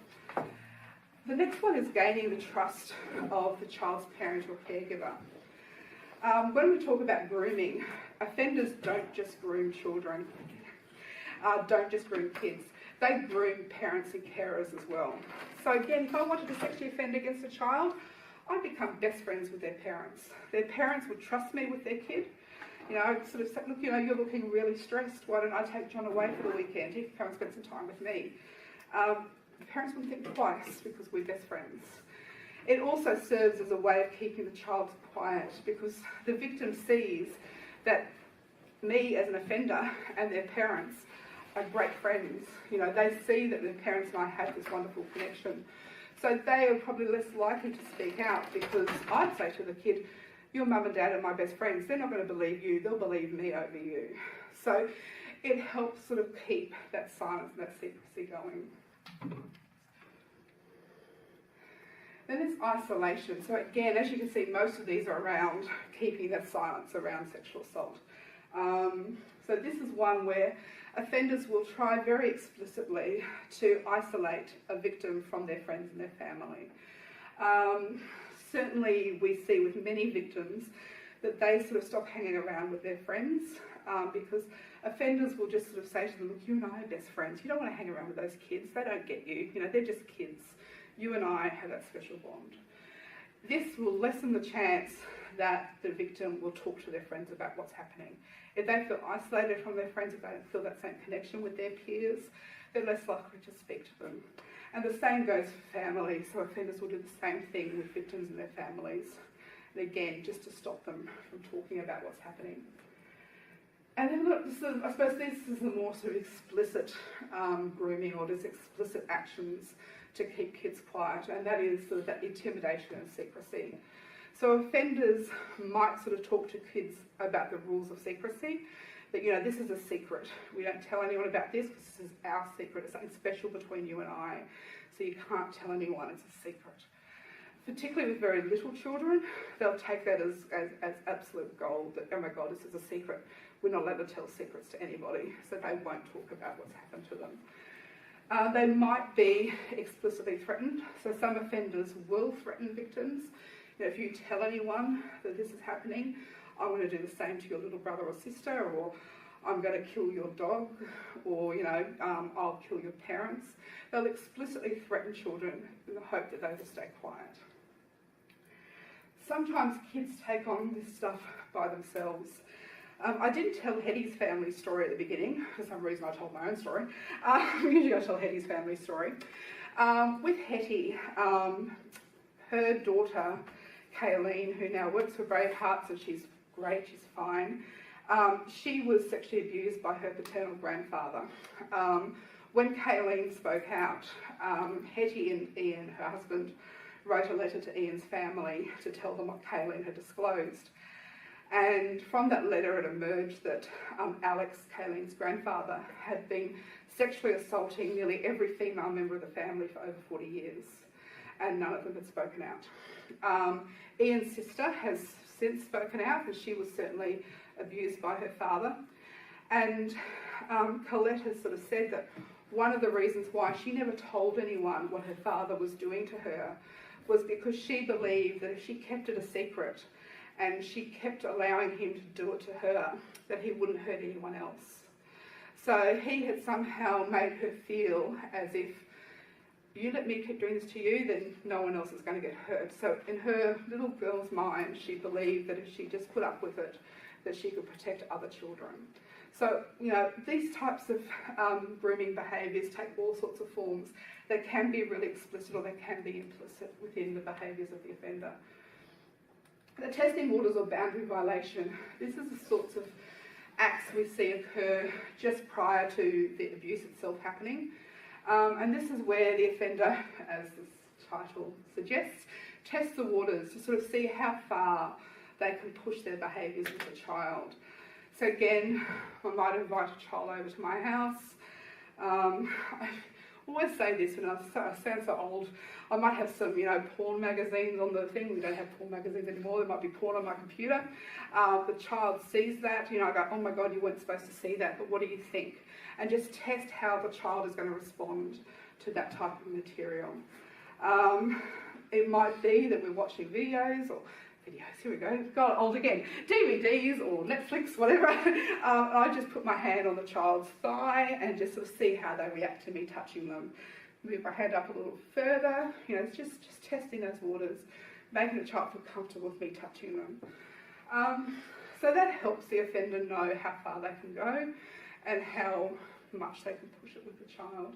The next one is gaining the trust of the child's parent or caregiver. When we talk about grooming, offenders don't just groom children, don't just groom kids. They groom parents and carers as well. So again, if I wanted to sexually offend against a child, I'd become best friends with their parents. Their parents would trust me with their kid. I'd sort of say, look, you're looking really stressed. Why don't I take John away for the weekend? He can come and spend some time with me. The parents wouldn't think twice because we're best friends. It also serves as a way of keeping the child quiet because the victim sees that me as an offender and their parents are great friends. They see that their parents and I have this wonderful connection. So they are probably less likely to speak out because I'd say to the kid, your mum and dad are my best friends. They're not going to believe you. They'll believe me over you. So it helps sort of keep that silence and that secrecy going. Then there's isolation. So again, as you can see, most of these are around keeping that silence around sexual assault. So this is one where offenders will try very explicitly to isolate a victim from their friends and their family. Certainly we see with many victims that they sort of stop hanging around with their friends because offenders will just sort of say to them, look, you and I are best friends. You don't want to hang around with those kids. They don't get you. They're just kids. You and I have that special bond. This will lessen the chance that the victim will talk to their friends about what's happening. If they feel isolated from their friends, if they don't feel that same connection with their peers, they're less likely to speak to them. And the same goes for families. So offenders will do the same thing with victims and their families. And again, just to stop them from talking about what's happening. And then look, I suppose this is the more sort of explicit grooming or just explicit actions to keep kids quiet, and that is sort of that intimidation and secrecy. So offenders might sort of talk to kids about the rules of secrecy, that, this is a secret. We don't tell anyone about this because this is our secret. It's something special between you and I, so you can't tell anyone, it's a secret. Particularly with very little children, they'll take that as absolute gold, that, oh my God, this is a secret. We're not allowed to tell secrets to anybody, so they won't talk about what's happened to them. They might be explicitly threatened, so some offenders will threaten victims. If you tell anyone that this is happening, I'm going to do the same to your little brother or sister, or I'm going to kill your dog, or, I'll kill your parents. They'll explicitly threaten children in the hope that they will stay quiet. Sometimes kids take on this stuff by themselves. I didn't tell Hetty's family story at the beginning. For some reason I told my own story. Usually I tell Hetty's family story. With Hetty, her daughter, Kayleen, who now works for Bravehearts, and she's great, she's fine, she was sexually abused by her paternal grandfather. When Kayleen spoke out, Hetty and Ian, her husband, wrote a letter to Ian's family to tell them what Kayleen had disclosed. And from that letter it emerged that Alex, Kayleen's grandfather, had been sexually assaulting nearly every female member of the family for over 40 years, and none of them had spoken out. Ian's sister has since spoken out, and she was certainly abused by her father. And Colette has sort of said that one of the reasons why she never told anyone what her father was doing to her was because she believed that if she kept it a secret, and she kept allowing him to do it to her, that he wouldn't hurt anyone else. So he had somehow made her feel as if, you let me keep doing this to you, then no one else is going to get hurt. So in her little girl's mind, she believed that if she just put up with it, that she could protect other children. So, these types of grooming behaviours take all sorts of forms. They can be really explicit or they can be implicit within the behaviours of the offender. The testing waters or boundary violation, this is the sorts of acts we see occur just prior to the abuse itself happening. And this is where the offender, as this title suggests, test the waters to sort of see how far they can push their behaviours with the child. So again, I might invite a child over to my house. I always say this, and I sound so old. I might have some, porn magazines on the thing. We don't have porn magazines anymore. There might be porn on my computer. The child sees that. I go, oh my God, you weren't supposed to see that, but what do you think? And just test how the child is going to respond to that type of material. It might be that we're watching videos, here we go, got old again, DVDs or Netflix, whatever. I just put my hand on the child's thigh and just sort of see how they react to me touching them. Move my hand up a little further, it's just testing those waters, making the child feel comfortable with me touching them. So that helps the offender know how far they can go and how much they can push it with the child.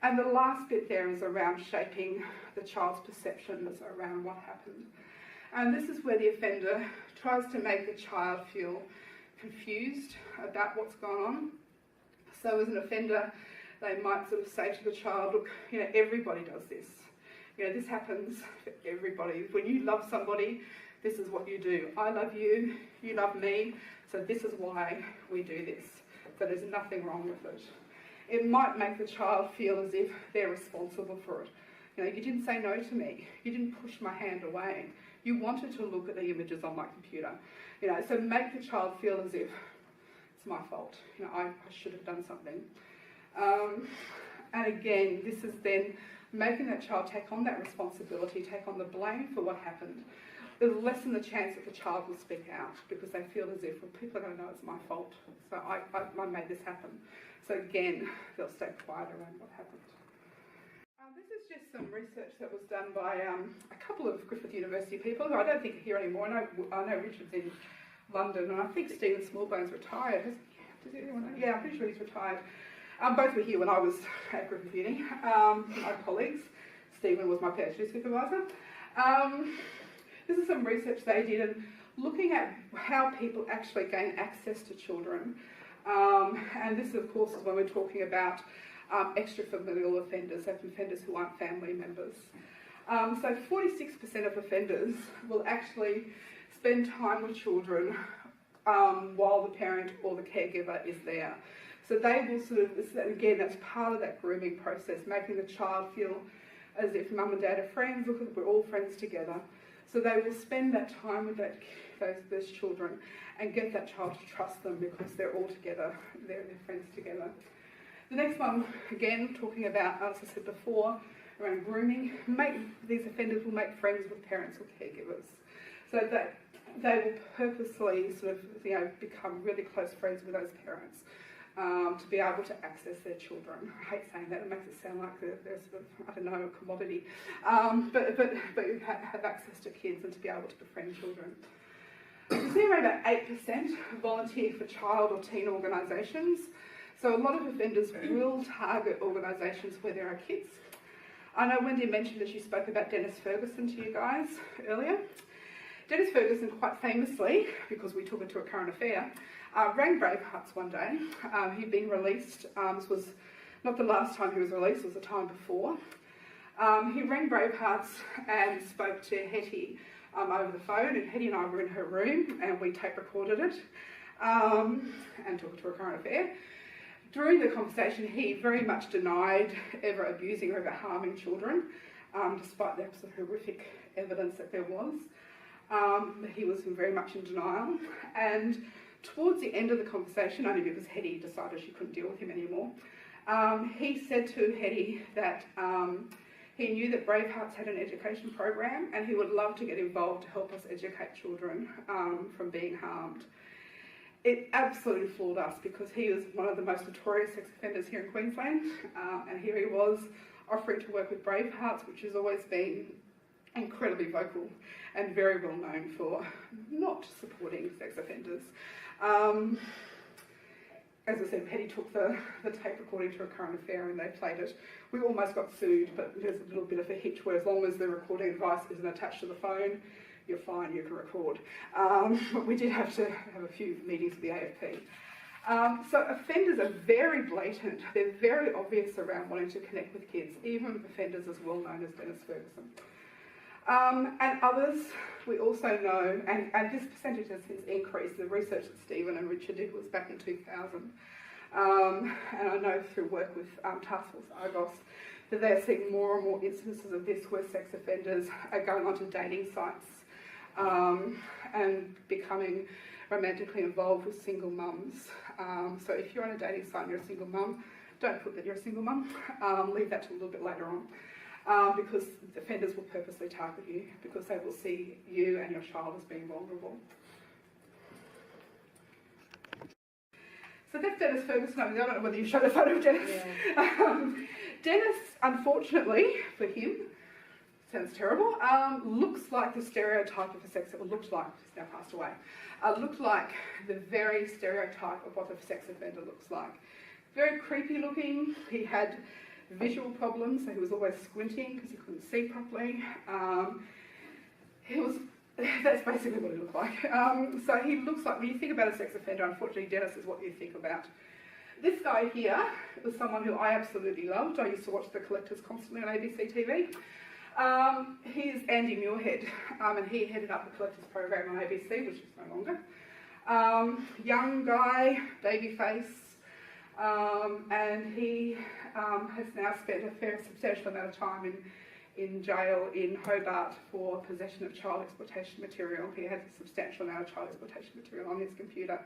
And the last bit there is around shaping the child's perceptions around what happened. And this is where the offender tries to make the child feel confused about what's gone on. So as an offender, they might sort of say to the child, look, everybody does this. This happens for everybody. When you love somebody, this is what you do. I love you, you love me, so this is why we do this. So there's nothing wrong with it. It might make the child feel as if they're responsible for it. You didn't say no to me. You didn't push my hand away. You wanted to look at the images on my computer. So make the child feel as if it's my fault. I should have done something. And again, this is then making that child take on that responsibility, take on the blame for what happened. It'll lessen the chance that the child will speak out because they feel as if, well, people are going to know it's my fault. So I made this happen. So again, they'll stay quiet around what happened. This is just some research that was done by a couple of Griffith University people who I don't think are here anymore. I know Richard's in London, and I think Stephen Smallbone's retired. Does anyone know? Yeah, I'm pretty sure he's retired. Both were here when I was at Griffith Uni, my colleagues. Stephen was my PhD supervisor. This is some research they did, and looking at how people actually gain access to children. And this, of course, is when we're talking about extrafamilial offenders, so offenders who aren't family members. So 46% of offenders will actually spend time with children while the parent or the caregiver is there. So they will sort of, again, that's part of that grooming process, making the child feel as if mum and dad are friends, look, we're all friends together. So they will spend that time with those children and get that child to trust them because they're all together, they're friends together. The next one, again, talking about, as I said before, around grooming, these offenders will make friends with parents or caregivers. So that they will purposely sort of, become really close friends with those parents to be able to access their children. I hate saying that, it makes it sound like they're sort of, I don't know, a commodity. But have access to kids and to be able to befriend children. You see around about 8% volunteer for child or teen organisations. So a lot of offenders will target organisations where there are kids. I know Wendy mentioned that she spoke about Dennis Ferguson to you guys earlier. Dennis Ferguson, quite famously, because we took it to a current affair, rang Bravehearts one day. He'd been released. This was not the last time he was released, it was the time before. He rang Bravehearts and spoke to Hetty over the phone, and Hetty and I were in her room and we tape recorded it and took it to a current affair. During the conversation, he very much denied ever abusing or ever harming children, despite the absolute horrific evidence that there was. He was very much in denial. And towards the end of the conversation, only because Hetty decided she couldn't deal with him anymore, he said to Hetty that he knew that Bravehearts had an education program and he would love to get involved to help us educate children from being harmed. It absolutely floored us because he was one of the most notorious sex offenders here in Queensland, and here he was offering to work with Bravehearts, which has always been incredibly vocal and very well known for not supporting sex offenders. As I said, Hetty took the tape recording to a current affair and they played it. We almost got sued, but there's a little bit of a hitch where as long as the recording device isn't attached to the phone, you're fine, you can record. But we did have to have a few meetings with the AFP. So offenders are very blatant. They're very obvious around wanting to connect with kids, even offenders as well known as Dennis Ferguson. And others, we also know, and this percentage has since increased. The research that Stephen and Richard did was back in 2000. And I know through work with Task Force Argos that they're seeing more and more instances of this where sex offenders are going onto dating sites and becoming romantically involved with single mums. So if you're on a dating site and you're a single mum, don't put that you're a single mum. Leave that to a little bit later on, because offenders will purposely target you because they will see you and your child as being vulnerable. So that's Dennis Ferguson. I don't know whether you showed a photo of Dennis. Yeah. Dennis, unfortunately for him, sounds terrible, looks like the stereotype of a sex offender, looked like, he's now passed away, looked like the very stereotype of what a sex offender looks like. Very creepy looking. He had visual problems, so he was always squinting because he couldn't see properly. That's basically what he looked like. So he looks like, when you think about a sex offender, unfortunately Dennis is what you think about. This guy here was someone who I absolutely loved. I used to watch The Collectors constantly on ABC TV. He's Andy Muirhead, and he headed up the Collectors program on ABC, which is no longer. Young guy, baby face, and he has now spent a substantial amount of time in jail in Hobart for possession of child exploitation material. He has a substantial amount of child exploitation material on his computer.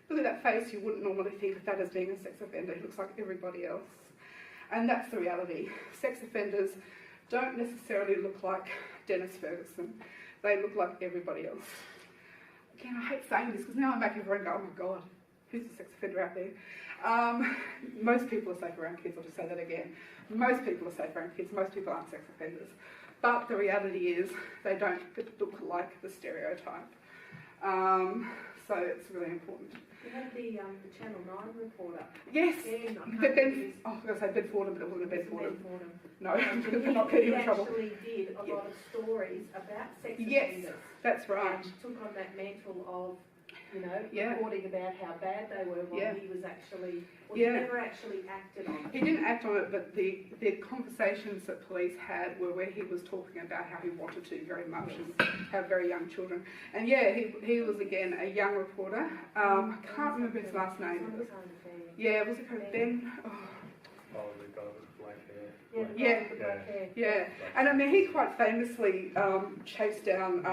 Look at that face, you wouldn't normally think of that as being a sex offender. He looks like everybody else. And that's the reality. Sex offenders don't necessarily look like Dennis Ferguson. They look like everybody else. Again, I hate saying this because now I make everyone go, oh my God, who's a sex offender out there? Most people are safe around kids. I'll just say that again. Most people are safe around kids. Most people aren't sex offenders. But the reality is they don't look like the stereotype. So it's really important. You had the Channel 9 reporter. Yes. I was going to say Ben Fordham, but it wasn't Ben Fordham. No, they're not getting in trouble. He actually did a lot of stories about sex offenders. Yes, that's right. And took on that mantle of, reporting about how bad they were while he was actually, he never actually acted on it. He didn't act on it, but the conversations that police had were where he was talking about how he wanted to very much and have very young children. And he was again a young reporter. I can't remember his last name. Was it kind of Ben? Oh, the guy with black hair. Yeah. And I mean, he quite famously chased down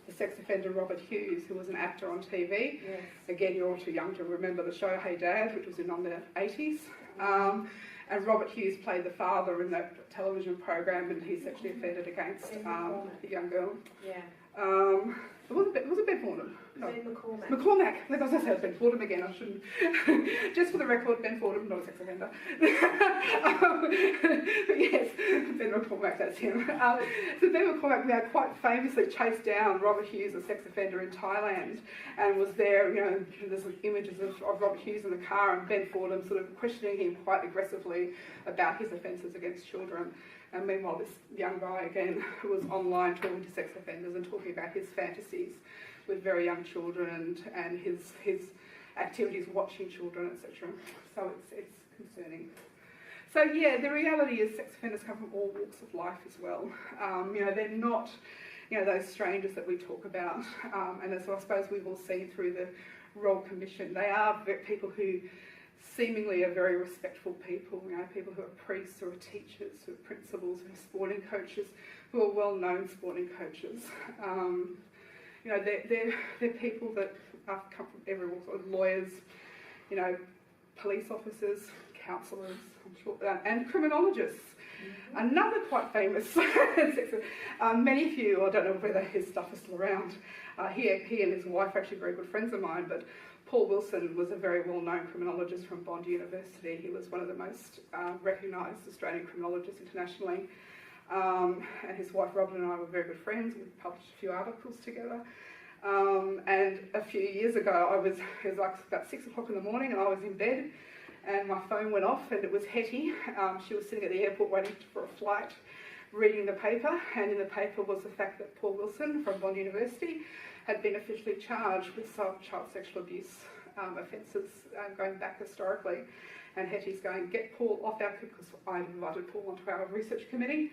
the sex offender Robert Hughes, who was an actor on TV. Yes. Again, you're all too young to remember the show Hey Dad, which was in on the 80s. And Robert Hughes played the father in that television program, and he sexually offended against a young girl. Yeah. Was it Ben Fordham? No. Ben McCormack. McCormack. Like I said, Ben Fordham again. I shouldn't. Just for the record, Ben Fordham, not a sex offender. But yes, Ben McCormack, that's him. So Ben McCormack now quite famously chased down Robert Hughes, a sex offender in Thailand, and was there. There's images of Robert Hughes in the car and Ben Fordham sort of questioning him quite aggressively about his offences against children. And meanwhile, this young guy, again, who was online talking to sex offenders and talking about his fantasies with very young children and his activities watching children, etc. So it's concerning. So yeah, the reality is sex offenders come from all walks of life as well. They're not, those strangers that we talk about. And as I suppose we've all seen through the Royal Commission, they are people who seemingly are very respectful people, people who are priests or are teachers, who are principals, who are sporting coaches, who are well-known sporting coaches. They're people that come from every walk, lawyers, police officers, counsellors, I'm sure, and criminologists. Mm-hmm. Another quite famous, many of you, I don't know whether his stuff is still around, he and his wife are actually very good friends of mine, but Paul Wilson was a very well-known criminologist from Bond University. He was one of the most recognised Australian criminologists internationally. And his wife Robin and I were very good friends. We published a few articles together. And a few years ago, it was like about 6 o'clock in the morning, and I was in bed, and my phone went off, and it was Hetty. She was sitting at the airport waiting for a flight, reading the paper, and in the paper was the fact that Paul Wilson from Bond University had been officially charged with child sexual abuse offences going back historically. And Hetty's going, get Paul off our, because I invited Paul onto our research committee,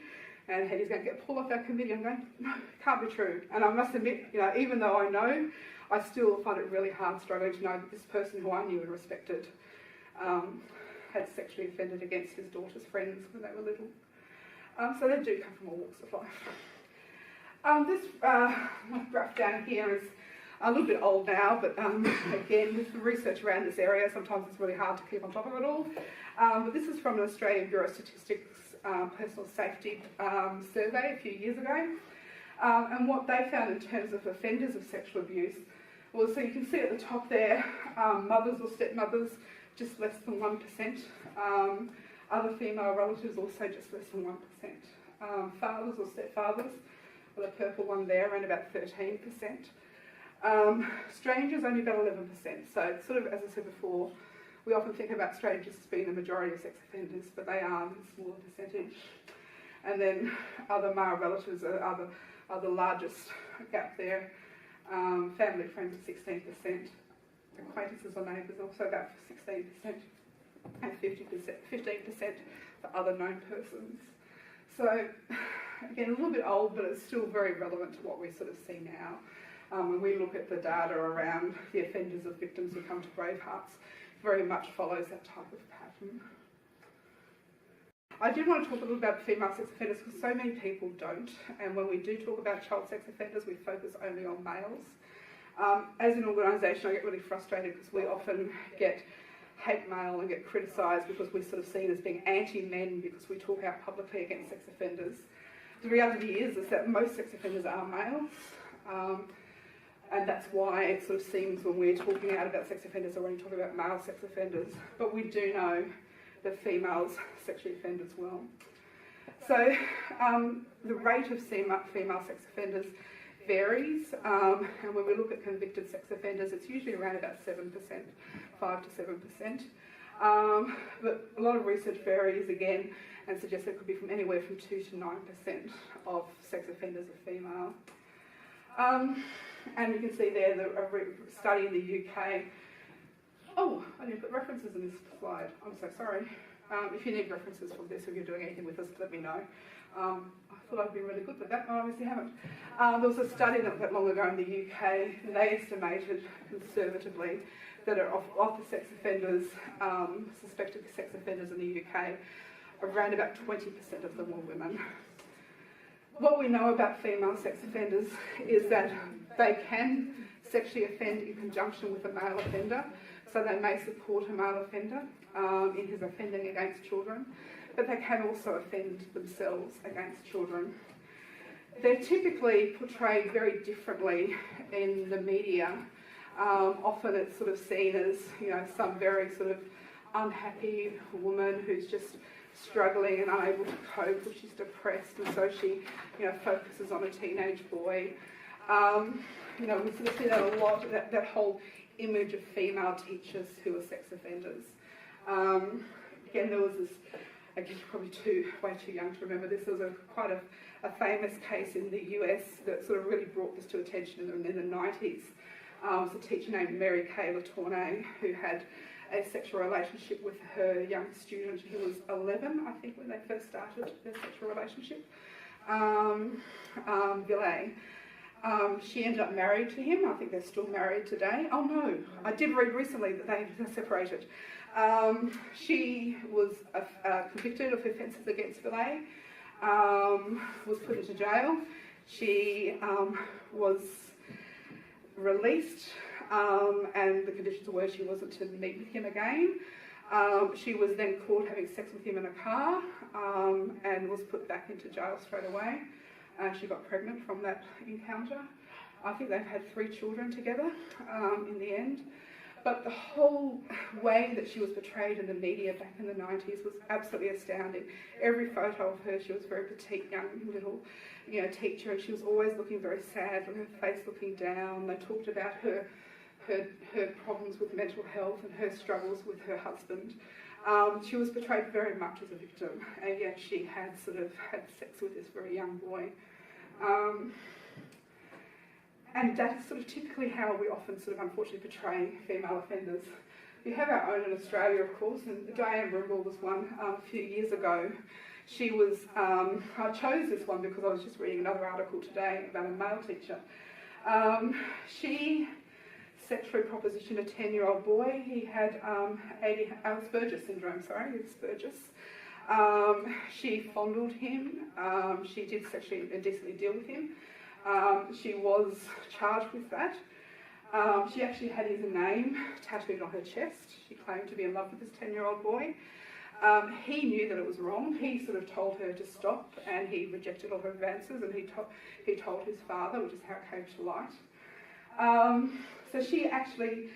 and Hetty's going to get pulled off our committee. I'm going, no, it can't be true. And I must admit, even though I know, I still find it really hard struggling to know that this person who I knew and respected had sexually offended against his daughter's friends when they were little. So they do come from all walks of life. This graph down here is a little bit old now, but again, with the research around this area, sometimes it's really hard to keep on top of it all. But this is from an Australian Bureau of Statistics personal safety survey a few years ago. And what they found in terms of offenders of sexual abuse was, so you can see at the top there, mothers or stepmothers, just less than 1%. Other female relatives also just less than 1%. Fathers or stepfathers, well, the purple one there, around about 13%. Strangers, only about 11%. So sort of, as I said before, we often think about strangers as being the majority of sex offenders, but they are a smaller percentage. And then other male relatives are the largest gap there. Family friends are 16%. Acquaintances or neighbours also about 16%. And 15% for other known persons. So, again, a little bit old, but it's still very relevant to what we sort of see now. When we look at the data around the offenders of victims who come to Bravehearts, very much follows that type of pattern. I did want to talk a little about female sex offenders because so many people don't, and when we do talk about child sex offenders, we focus only on males. As an organisation, I get really frustrated because we often get hate mail and get criticised because we're sort of seen as being anti-men because we talk out publicly against sex offenders. The reality is that most sex offenders are males. And that's why it sort of seems when we're talking out about sex offenders, we're only talking about male sex offenders. But we do know that females sexually offend as well. So the rate of female sex offenders varies. And when we look at convicted sex offenders, it's usually around about 7%, 5 to 7%. But a lot of research varies again and suggests it could be from anywhere from 2 to 9% of sex offenders are female. And you can see there a study in the UK. Oh, I didn't put references in this slide. I'm so sorry. If you need references from this or you're doing anything with this, let me know. I thought I'd be really good with that, but I obviously haven't. There was a study not that long ago in the UK. They estimated conservatively that of the sex offenders, suspected sex offenders in the UK, around about 20% of them were women. What we know about female sex offenders is that they can sexually offend in conjunction with a male offender, so they may support a male offender in his offending against children, but they can also offend themselves against children. They're typically portrayed very differently in the media. Often it's sort of seen as, some very sort of unhappy woman who's just struggling and unable to cope, or she's depressed, and so she, focuses on a teenage boy. We sort of see that a lot, that whole image of female teachers who are sex offenders. Again, there was this, I guess you're probably way too young to remember this, there was quite a famous case in the US that sort of really brought this to attention in the 90s. It was a teacher named Mary Kay Latourneau who had a sexual relationship with her young student who was 11, I think, when they first started their sexual relationship, Villet. She ended up married to him. I think they're still married today. Oh no, I did read recently that they separated. She was convicted of offences against Villet, was put into jail. She was released, and the conditions were she wasn't to meet with him again. She was then caught having sex with him in a car and was put back into jail straight away. She got pregnant from that encounter. I think they've had 3 children together in the end. But the whole way that she was portrayed in the media back in the 90s was absolutely astounding. Every photo of her, she was a very petite, young little, teacher, and she was always looking very sad, with her face looking down. They talked about her problems with mental health and her struggles with her husband. She was portrayed very much as a victim, and yet she had had sex with this very young boy. And that's sort of typically how we often unfortunately portray female offenders. We have our own in Australia, of course, and Diane Brimble was one a few years ago She was, I chose this one because I was just reading another article today about a male teacher. She sexually propositioned a 10-year-old boy. He had Asperger's syndrome, Asperger's. She fondled him. She did sexually indecently deal with him. She was charged with that. She actually had his name tattooed on her chest. She claimed to be in love with this 10-year-old boy. He knew that it was wrong. He sort of told her to stop, and he rejected all her advances, and he told his father, which is how it came to light. So she actually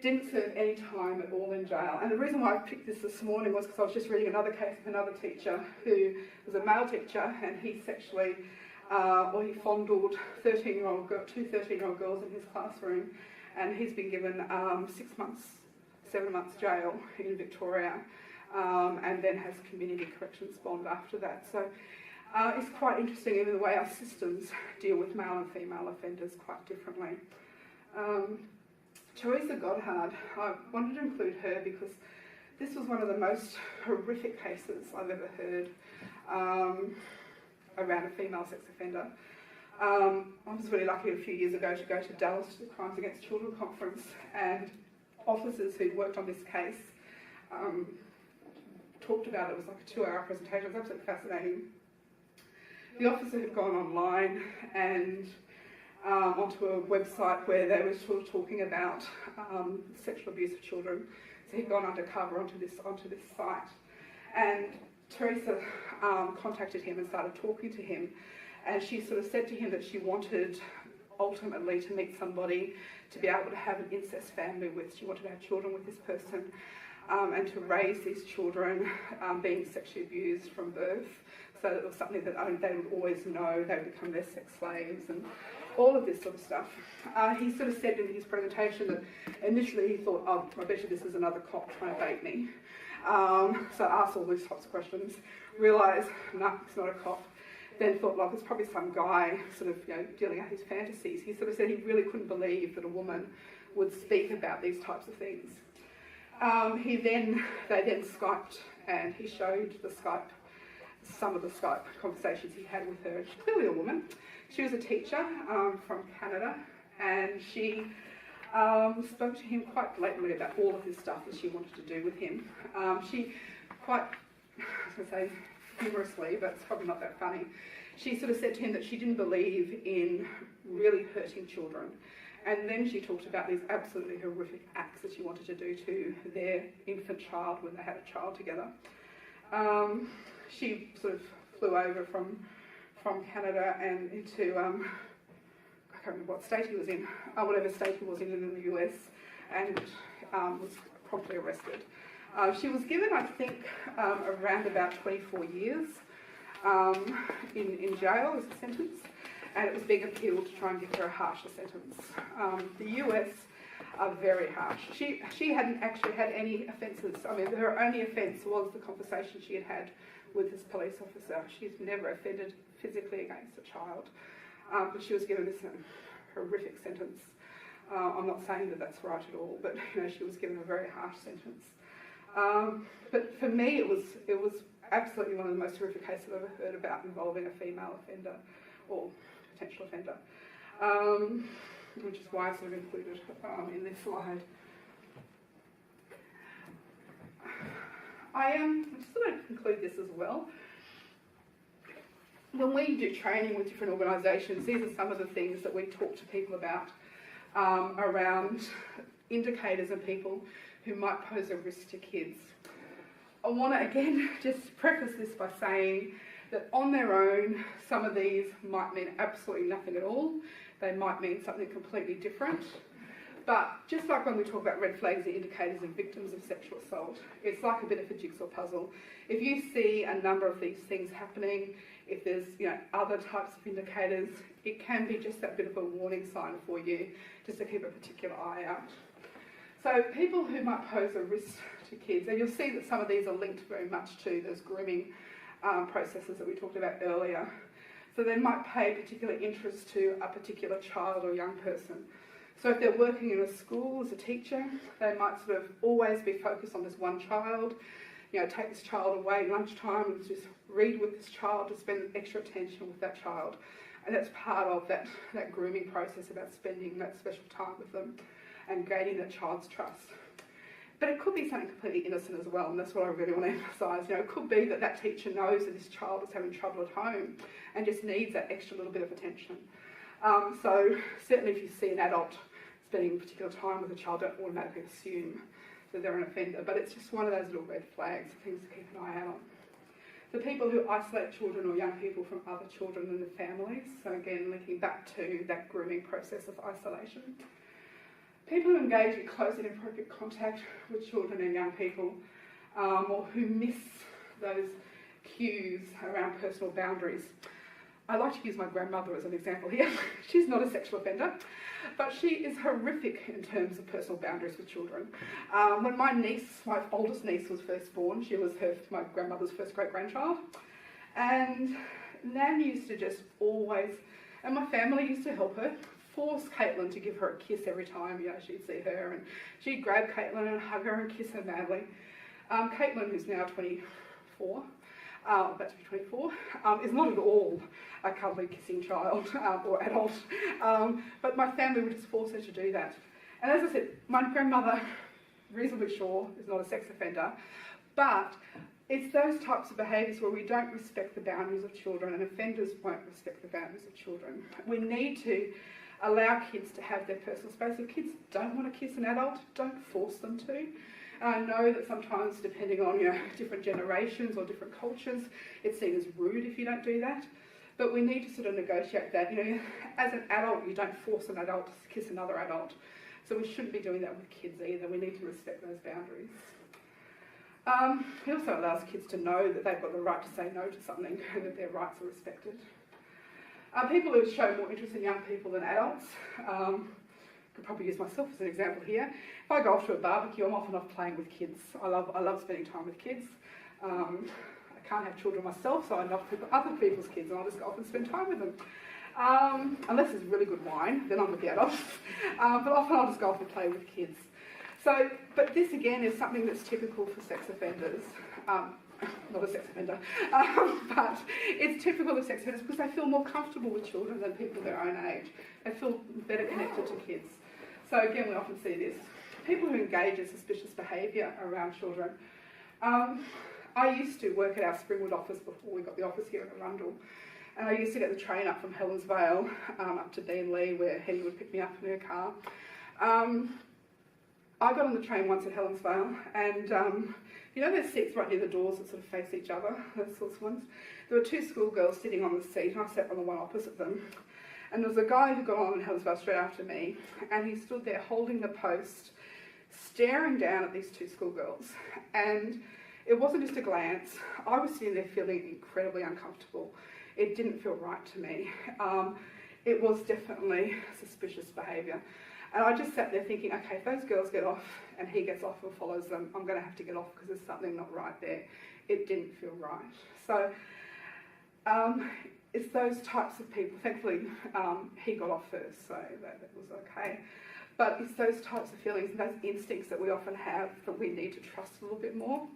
didn't serve any time at all in jail. And the reason why I picked this morning was because I was just reading another case of another teacher who was a male teacher, and he sexually, he fondled two 13-year-old girls in his classroom, and he's been given 7 months jail in Victoria, and then has community corrections bond after that. So it's quite interesting, even the way our systems deal with male and female offenders quite differently. Teresa Goddard, I wanted to include her because this was one of the most horrific cases I've ever heard around a female sex offender. I was really lucky a few years ago to go to Dallas to the Crimes Against Children conference, and officers who'd worked on this case talked about it. It was like a 2-hour presentation. It was absolutely fascinating. The officer had gone online and onto a website where they were sort of talking about sexual abuse of children. So he'd gone undercover onto this site, and Teresa contacted him and started talking to him, and she sort of said to him that she wanted ultimately to meet somebody to be able to have an incest family with. She wanted to have children with this person, and to raise these children being sexually abused from birth, so that it was something that they would always know. They would become their sex slaves and all of this sort of stuff. He sort of said in his presentation that initially he thought, oh, I bet you this is another cop trying to bait me. So asked all these types of questions, realised, no, it's not a cop. Then thought, like, it's probably some guy sort of, dealing out his fantasies. He sort of said he really couldn't believe that a woman would speak about these types of things. They then Skyped, and he showed some of the Skype conversations he had with her. She's clearly a woman. She was a teacher from Canada, and she spoke to him quite blatantly about all of this stuff that she wanted to do with him. She quite, I was going to say humorously, but it's probably not that funny, she sort of said to him that she didn't believe in really hurting children. And then she talked about these absolutely horrific acts that she wanted to do to their infant child when they had a child together. She sort of flew over from Canada and into, I can't remember what state he was in, whatever state he was in the US, and was promptly arrested. She was given, I think, around about 24 years in jail as a sentence, and it was being appealed to try and give her a harsher sentence. The US are very harsh. She hadn't actually had any offences. I mean, her only offence was the conversation she had had with this police officer. She's never offended physically against a child, but she was given this horrific sentence. I'm not saying that that's right at all, but she was given a very harsh sentence. But for me, it was absolutely one of the most horrific cases I've ever heard about involving a female offender or potential offender, which is why I sort of included in this slide. I just thought I'd conclude this as well. When we do training with different organisations, these are some of the things that we talk to people about around indicators of people who might pose a risk to kids. I want to again just preface this by saying that on their own, some of these might mean absolutely nothing at all. They might mean something completely different. But just like when we talk about red flags and indicators of victims of sexual assault, it's like a bit of a jigsaw puzzle. If you see a number of these things happening, if there's other types of indicators, it can be just that bit of a warning sign for you, just to keep a particular eye out. So people who might pose a risk to kids, and you'll see that some of these are linked very much to those grooming processes that we talked about earlier. So they might pay particular interest to a particular child or young person. So if they're working in a school as a teacher, they might sort of always be focused on this one child. take this child away at lunchtime and just read with this child, to spend extra attention with that child. And that's part of that grooming process, about spending that special time with them and gaining that child's trust. But it could be something completely innocent as well, and that's what I really want to emphasise. It could be that teacher knows that this child is having trouble at home and just needs that extra little bit of attention. So certainly if you see an adult spending particular time with a child, don't automatically assume that they're an offender, but it's just one of those little red flags, things to keep an eye out on. The people who isolate children or young people from other children in their families, so again linking back to that grooming process of isolation. People who engage in close and inappropriate contact with children and young people, or who miss those cues around personal boundaries. I like to use my grandmother as an example here. She's not a sexual offender, but she is horrific in terms of personal boundaries with children. When my oldest niece was first born, she was my grandmother's first great-grandchild, and Nan used to just always, and my family used to help her, force Caitlin to give her a kiss every time she'd see her, and she'd grab Caitlin and hug her and kiss her madly. Caitlin, who's now 24, about to be 24, is not at all a cuddly kissing child or adult, but my family would just force her to do that. And as I said, my grandmother, reasonably sure, is not a sex offender, but it's those types of behaviours where we don't respect the boundaries of children, and offenders won't respect the boundaries of children. We need to allow kids to have their personal space. If kids don't want to kiss an adult, don't force them to. And I know that sometimes, depending on different generations or different cultures, it's seen as rude if you don't do that. But we need to sort of negotiate that. As an adult, you don't force an adult to kiss another adult. So we shouldn't be doing that with kids either. We need to respect those boundaries. It also allows kids to know that they've got the right to say no to something and that their rights are respected. People who show more interest in young people than adults, could probably use myself as an example here. If I go off to a barbecue, I'm often off playing with kids. I love spending time with kids. I can't have children myself, so I love other people's kids, and I'll just go off and spend time with them. Unless it's really good wine, then I'm with the adults. But often I'll just go off and play with kids. So, but this again is something that's typical for sex offenders. Not a sex offender, but it's typical of sex offenders because they feel more comfortable with children than people their own age. They feel better connected to kids. So again, we often see this. People who engage in suspicious behaviour around children. I used to work at our Springwood office before we got the office here in Arundel, and I used to get the train up from Helens Vale up to Beenleigh, where Hetty would pick me up in her car. I got on the train once at Helens Vale, and there's seats right near the doors that sort of face each other, those sorts of ones. There were two schoolgirls sitting on the seat, and I sat on the one opposite them. And there was a guy who got on in Helens Vale straight after me, and he stood there holding the post, staring down at these two schoolgirls. And it wasn't just a glance. I was sitting there feeling incredibly uncomfortable. It didn't feel right to me. It was definitely suspicious behaviour. And I just sat there thinking, okay, if those girls get off and he gets off and follows them, I'm going to have to get off because there's something not right there. It didn't feel right. So it's those types of people. Thankfully, he got off first, so that was okay. But it's those types of feelings and those instincts that we often have that we need to trust a little bit more.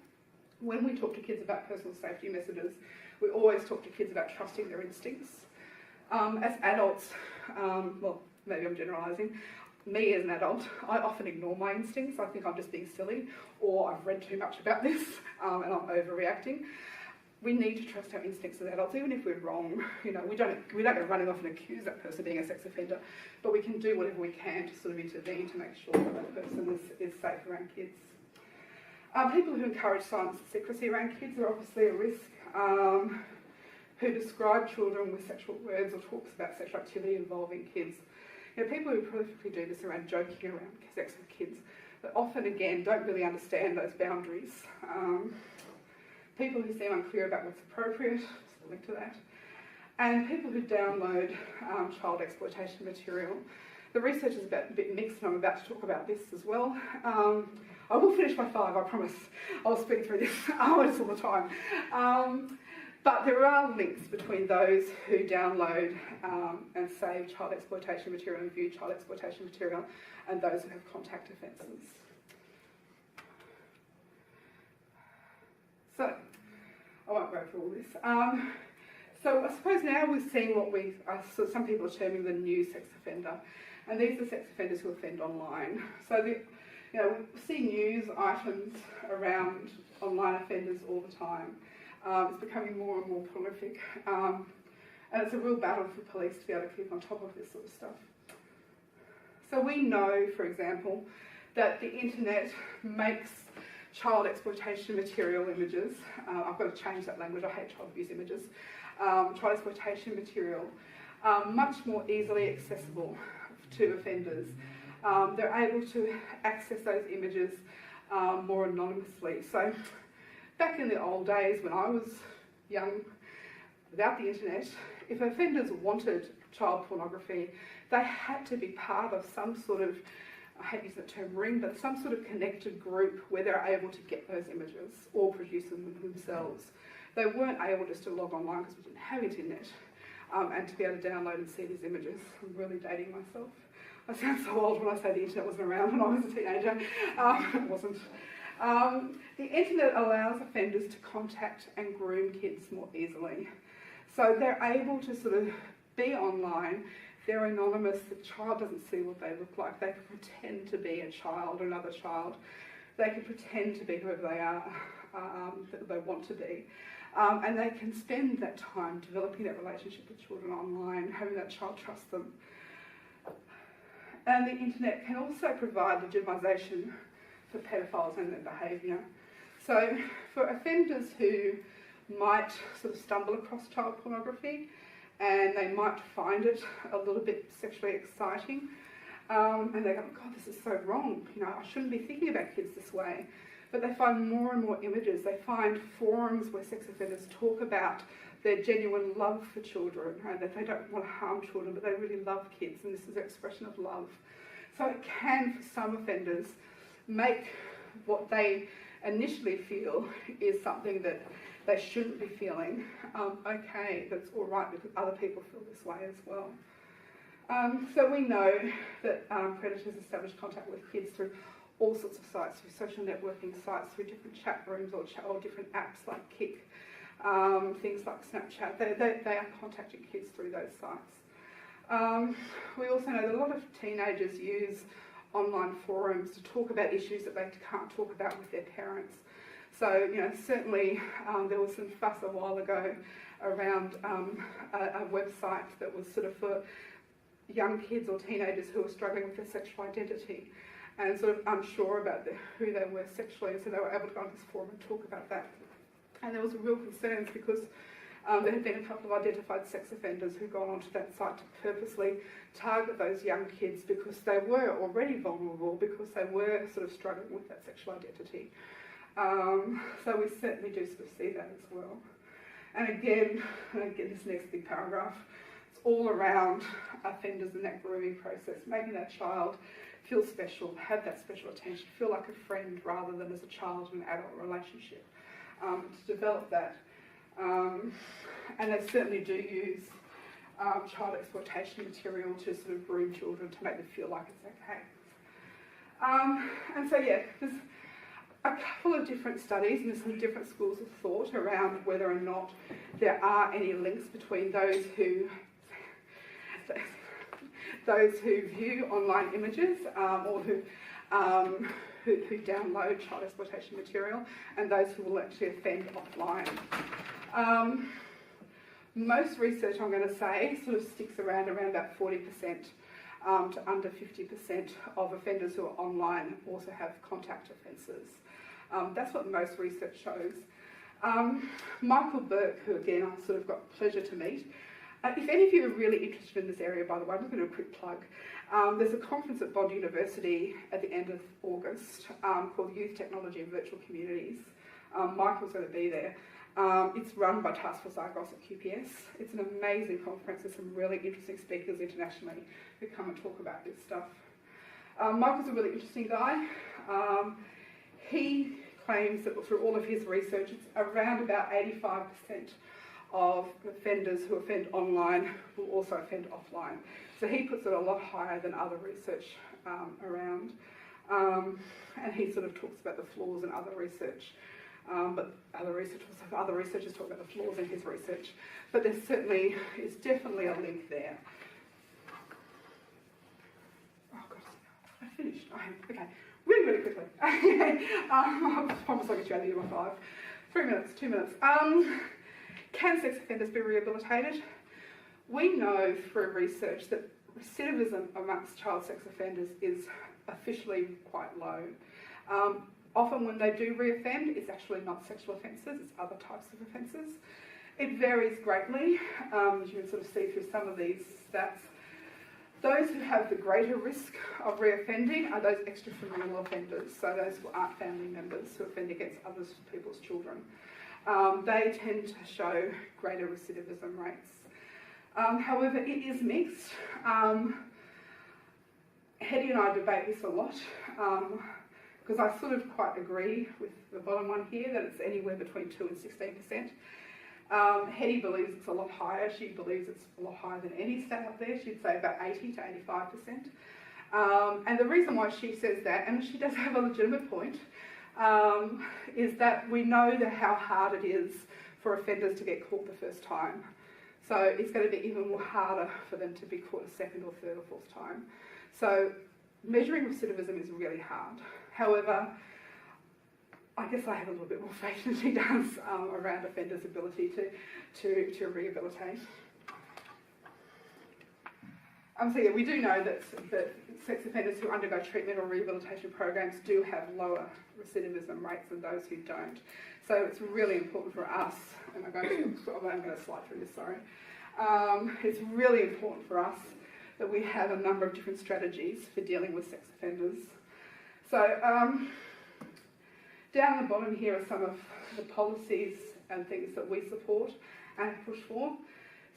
When we talk to kids about personal safety messages, we always talk to kids about trusting their instincts. As adults, well, maybe I'm generalising, me as an adult, I often ignore my instincts. I think I'm just being silly, or I've read too much about this and I'm overreacting. We need to trust our instincts as adults, even if we're wrong. We don't go running off and accuse that person of being a sex offender, but we can do whatever we can to sort of intervene to make sure that person is safe around kids. People who encourage silence and secrecy around kids are obviously a risk. Who describe children with sexual words or talks about sexual activity involving kids. People who prolifically do this around joking around sex with kids, but often, again, don't really understand those boundaries. People who seem unclear about what's appropriate, just a link to that. And people who download child exploitation material. The research is a bit mixed, and I'm about to talk about this as well. I will finish by 5, I promise. I'll speed through this. I do this all the time. But there are links between those who download and save child exploitation material and view child exploitation material and those who have contact offences. So, I won't go through all this. So I suppose now we're seeing what so some people are terming the new sex offender, and these are sex offenders who offend online. So we see news items around online offenders all the time. It's becoming more and more prolific, and it's a real battle for police to be able to keep on top of this sort of stuff. So we know, for example, that the internet makes child exploitation material images. I've got to change that language, I hate child abuse images. Child exploitation material much more easily accessible to offenders. They're able to access those images more anonymously. So back in the old days when I was young, without the internet, if offenders wanted child pornography, they had to be part of some sort of, I hate using the term ring, but some sort of connected group where they're able to get those images or produce them themselves. They weren't able just to log online because we didn't have internet and to be able to download and see these images. I'm really dating myself. I sound so old when I say the internet wasn't around when I was a teenager. It wasn't. The internet allows offenders to contact and groom kids more easily. So they're able to sort of be online, they're anonymous, the child doesn't see what they look like, they can pretend to be a child or another child, they can pretend to be whoever they are, that they want to be. And they can spend that time developing that relationship with children online, having that child trust them. And the internet can also provide legitimisation for pedophiles and their behaviour. So for offenders who might sort of stumble across child pornography and they might find it a little bit sexually exciting, and they go, God, this is so wrong, I shouldn't be thinking about kids this way. But they find more and more images. They find forums where sex offenders talk about their genuine love for children, and that they don't want to harm children, but they really love kids, and this is an expression of love. So it can, for some offenders, make what they initially feel is something that they shouldn't be feeling. Okay, that's all right because other people feel this way as well. So we know that predators establish contact with kids through all sorts of sites, through social networking sites, through different chat rooms or different apps like Kik, things like Snapchat. They are contacting kids through those sites. We also know that a lot of teenagers use online forums to talk about issues that they can't talk about with their parents. So, certainly there was some fuss a while ago around a website that was sort of for young kids or teenagers who were struggling with their sexual identity and sort of unsure about who they were sexually, and so they were able to go on this forum and talk about that. And there was real concerns because there had been a couple of identified sex offenders who'd gone onto that site to purposely target those young kids because they were already vulnerable, because they were sort of struggling with that sexual identity. So we certainly do sort of see that as well. And again, this next big paragraph, it's all around offenders and that grooming process, making that child feel special, have that special attention, feel like a friend rather than as a child in an adult relationship, to develop that. And they certainly do use child exploitation material to sort of groom children to make them feel like it's okay. And so there's a couple of different studies and some different schools of thought around whether or not there are any links between those who view online images or who download child exploitation material and those who will actually offend offline. Most research, I'm going to say, sort of sticks around about 40% to under 50% of offenders who are online also have contact offences. That's what most research shows. Michael Burke, who again I sort of got pleasure to meet. If any of you are really interested in this area, by the way, I'm just going to do a quick plug. There's a conference at Bond University at the end of August called Youth Technology and Virtual Communities. Michael's going to be there. It's run by Task Force Argos at QPS. It's an amazing conference. There's some really interesting speakers internationally who come and talk about this stuff. Michael's a really interesting guy. He claims that through all of his research, it's around about 85% of offenders who offend online will also offend offline. So he puts it a lot higher than other research around. And he sort of talks about the flaws in other research but other researchers talk about the flaws in his research. But there certainly is definitely a link there. Oh God, I finished. Okay, really quickly. I promise I'll get you out of here by 5. 3 minutes, 2 minutes. Can sex offenders be rehabilitated? We know through research that recidivism amongst child sex offenders is officially quite low. Often when they do reoffend, it's actually not sexual offences, it's other types of offences. It varies greatly, as you can sort of see through some of these stats. Those who have the greater risk of reoffending are those extrafamilial offenders, so those who aren't family members who offend against other people's children. They tend to show greater recidivism rates. However, it is mixed. Hetty and I debate this a lot, because I sort of quite agree with the bottom one here, that it's anywhere between 2 and 16%. Hetty believes it's a lot higher. She believes it's a lot higher than any stat up there. She'd say about 80 to 85%. And the reason why she says that, and she does have a legitimate point, is that we know that how hard it is for offenders to get caught the first time. So it's going to be even more harder for them to be caught a second or third or fourth time. So measuring recidivism is really hard. However, I guess I have a little bit more faith than she does around offenders' ability to rehabilitate. So yeah, we do know that sex offenders who undergo treatment or rehabilitation programs do have lower recidivism rates than those who don't. So it's really important for us, and I'm going to slide through this, sorry. It's really important for us that we have a number of different strategies for dealing with sex offenders. So down the bottom here are some of the policies and things that we support and push for.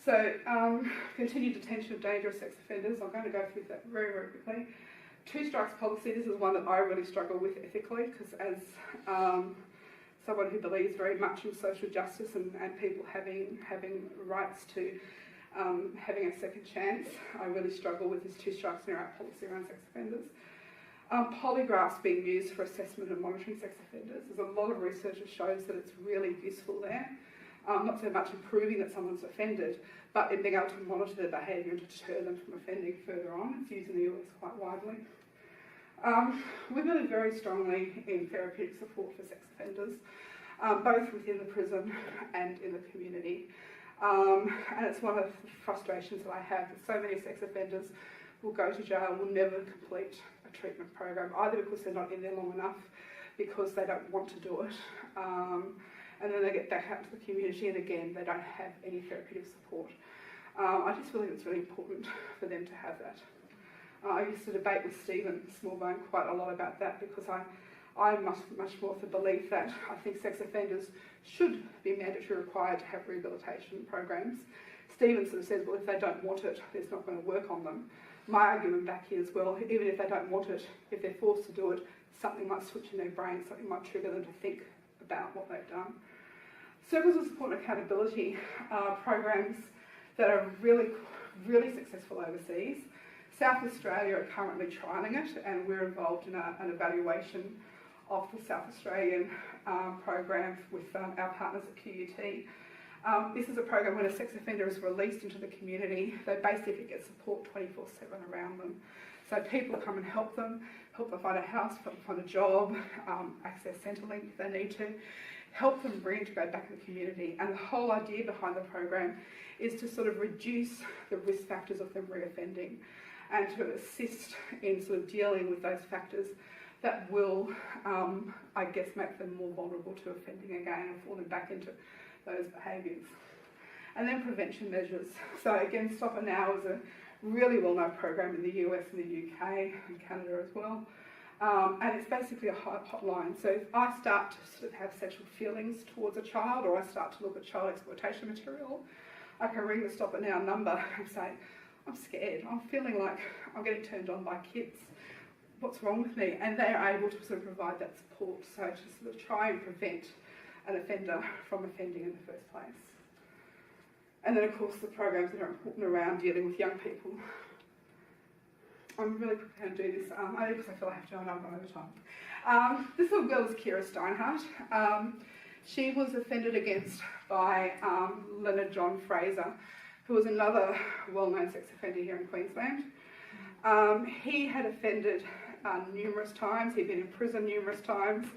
So continued detention of dangerous sex offenders. I'm going to go through that very quickly. 2 strikes policy. This is one that I really struggle with ethically, because as someone who believes very much in social justice and people having rights to having a second chance, I really struggle with this 2 strikes and you're out policy around sex offenders. Polygraphs being used for assessment and monitoring sex offenders. There's a lot of research that shows that it's really useful there. Not so much in proving that someone's offended, but in being able to monitor their behaviour and to deter them from offending further on. It's used in the US quite widely. We believe very strongly in therapeutic support for sex offenders, both within the prison and in the community. And it's one of the frustrations that I have, that so many sex offenders will go to jail, will never complete a treatment program, either because they're not in there long enough, because they don't want to do it, and then they get back out to the community and again they don't have any therapeutic support. I just feel like it's really important for them to have that. I used to debate with Stephen Smallbone quite a lot about that, because I'm much more of the belief that I think sex offenders should be mandatory required to have rehabilitation programs. Stephen sort of says, well, if they don't want it, it's not going to work on them. My argument back is, well, even if they don't want it, if they're forced to do it, something might switch in their brain, something might trigger them to think about what they've done. Circles of support and accountability programs that are really successful overseas. South Australia are currently trialling it, and we're involved in an evaluation of the South Australian program with our partners at QUT. This is a program when a sex offender is released into the community, they basically get support 24/7 around them. So people come and help them find a house, help them find a job, access Centrelink if they need to, help them reintegrate back in the community. And the whole idea behind the program is to sort of reduce the risk factors of them reoffending and to assist in sort of dealing with those factors that will, I guess, make them more vulnerable to offending again and falling back into those behaviours. And then prevention measures. So again, Stop It Now is a really well-known program in the US and the UK and Canada as well. And it's basically a hotline. So if I start to sort of have sexual feelings towards a child, or I start to look at child exploitation material, I can ring the Stop It Now number and say, I'm scared, I'm feeling like I'm getting turned on by kids. What's wrong with me? And they are able to sort of provide that support, so to sort of try and prevent an offender from offending in the first place. And then of course the programs that are important around dealing with young people. I'm really prepared to do this, only because I feel I have to, and I'm going over time. This little girl is Kira Steinhardt. She was offended against by Leonard John Fraser, who was another well-known sex offender here in Queensland. He had offended numerous times. He'd been in prison numerous times.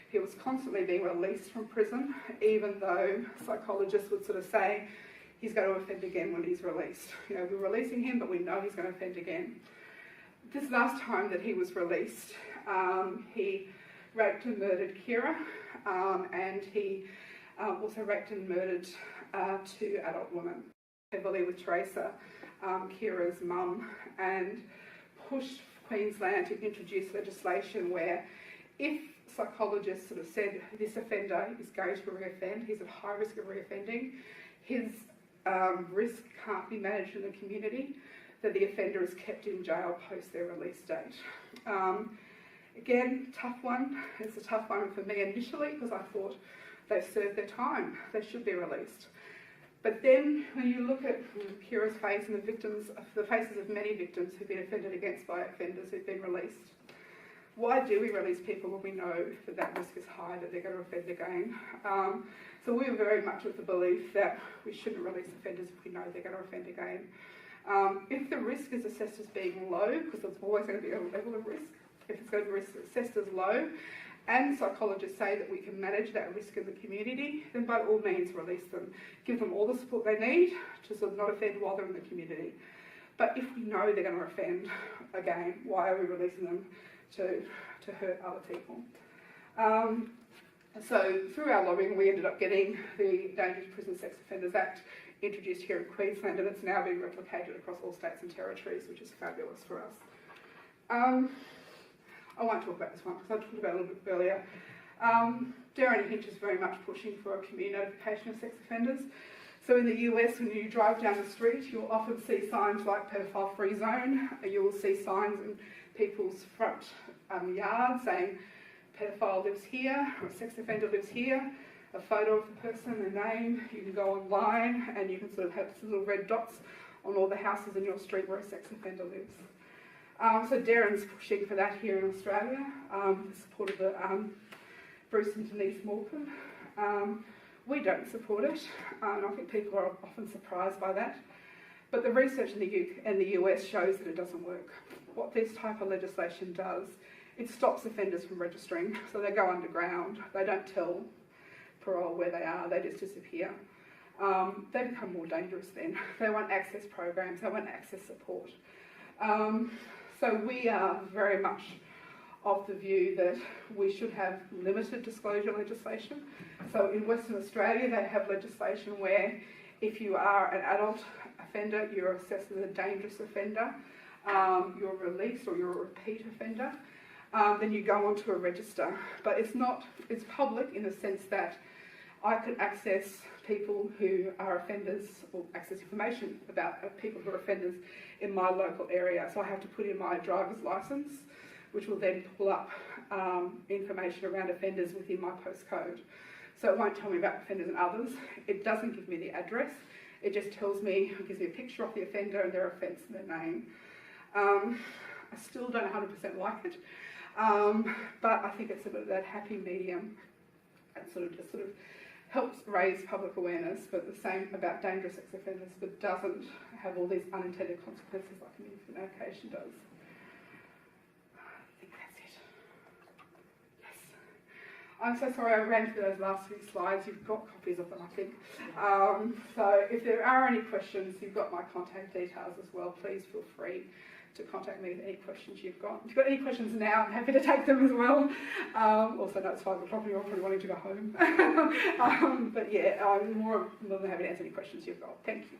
He was constantly being released from prison, even though psychologists would sort of say he's going to offend again when he's released. You know, we're releasing him, but we know he's going to offend again. This last time that he was released, he raped and murdered Kira, and he also raped and murdered 2 adult women, heavily with Teresa, Kira's mum, and pushed Queensland to introduce legislation where if psychologists sort of said this offender is going to reoffend, he's at high risk of reoffending, his risk can't be managed in the community, that the offender is kept in jail post their release date. Again, tough one. It's a tough one for me initially because I thought they've served their time, they should be released. But then when you look at Kira's face and the faces of many victims who've been offended against by offenders who've been released, why do we release people when we know that that risk is high, that they're going to offend again? So we were very much of the belief that we shouldn't release offenders if we know they're going to offend again. If the risk is assessed as being low, because there's always going to be a level of risk, if it's going to be assessed as low, and psychologists say that we can manage that risk in the community, then by all means release them. Give them all the support they need to sort of not offend while they're in the community. But if we know they're going to offend again, why are we releasing them to hurt other people? So through our lobbying, we ended up getting the Dangerous Prison Sex Offenders Act introduced here in Queensland, and it's now being replicated across all states and territories, which is fabulous for us. I won't talk about this one because I talked about it a little bit earlier. Darren Hinch is very much pushing for a community notification of sex offenders. So in the US, when you drive down the street, you'll often see signs like pedophile free zone. You will see signs in people's front yard saying pedophile lives here, or sex offender lives here, a photo of the person, their name. You can go online and you can sort of have little red dots on all the houses in your street where a sex offender lives. So Darren's pushing for that here in Australia, with support of the Bruce and Denise Morgan. We don't support it, and I think people are often surprised by that. But the research in the US shows that it doesn't work. What this type of legislation does, it stops offenders from registering, so they go underground. They don't tell parole where they are, they just disappear. They become more dangerous then. They won't access programs, they won't access support. So we are very much of the view that we should have limited disclosure legislation. So in Western Australia, they have legislation where if you are an adult offender, you're assessed as a dangerous offender, you're released or you're a repeat offender, then you go onto a register. But it's public in the sense that I could access people who are offenders or access information about people who are offenders in my local area. So I have to put in my driver's licence, which will then pull up information around offenders within my postcode. So it won't tell me about offenders and others. It doesn't give me the address. It just gives me a picture of the offender and their offence and their name. I still don't 100% like it, but I think it's a bit of that happy medium and sort of helps raise public awareness, but the same about dangerous sex offenders, but doesn't have all these unintended consequences like community notification does. I think that's it. Yes. I'm so sorry I ran through those last few slides. You've got copies of them, I think. So if there are any questions, you've got my contact details as well. Please feel free to contact me with any questions you've got. If you've got any questions now, I'm happy to take them as well. Also, no, it's 5 o'clock and you're probably wanting to go home. But yeah, I'm more than happy to answer any questions you've got. Thank you.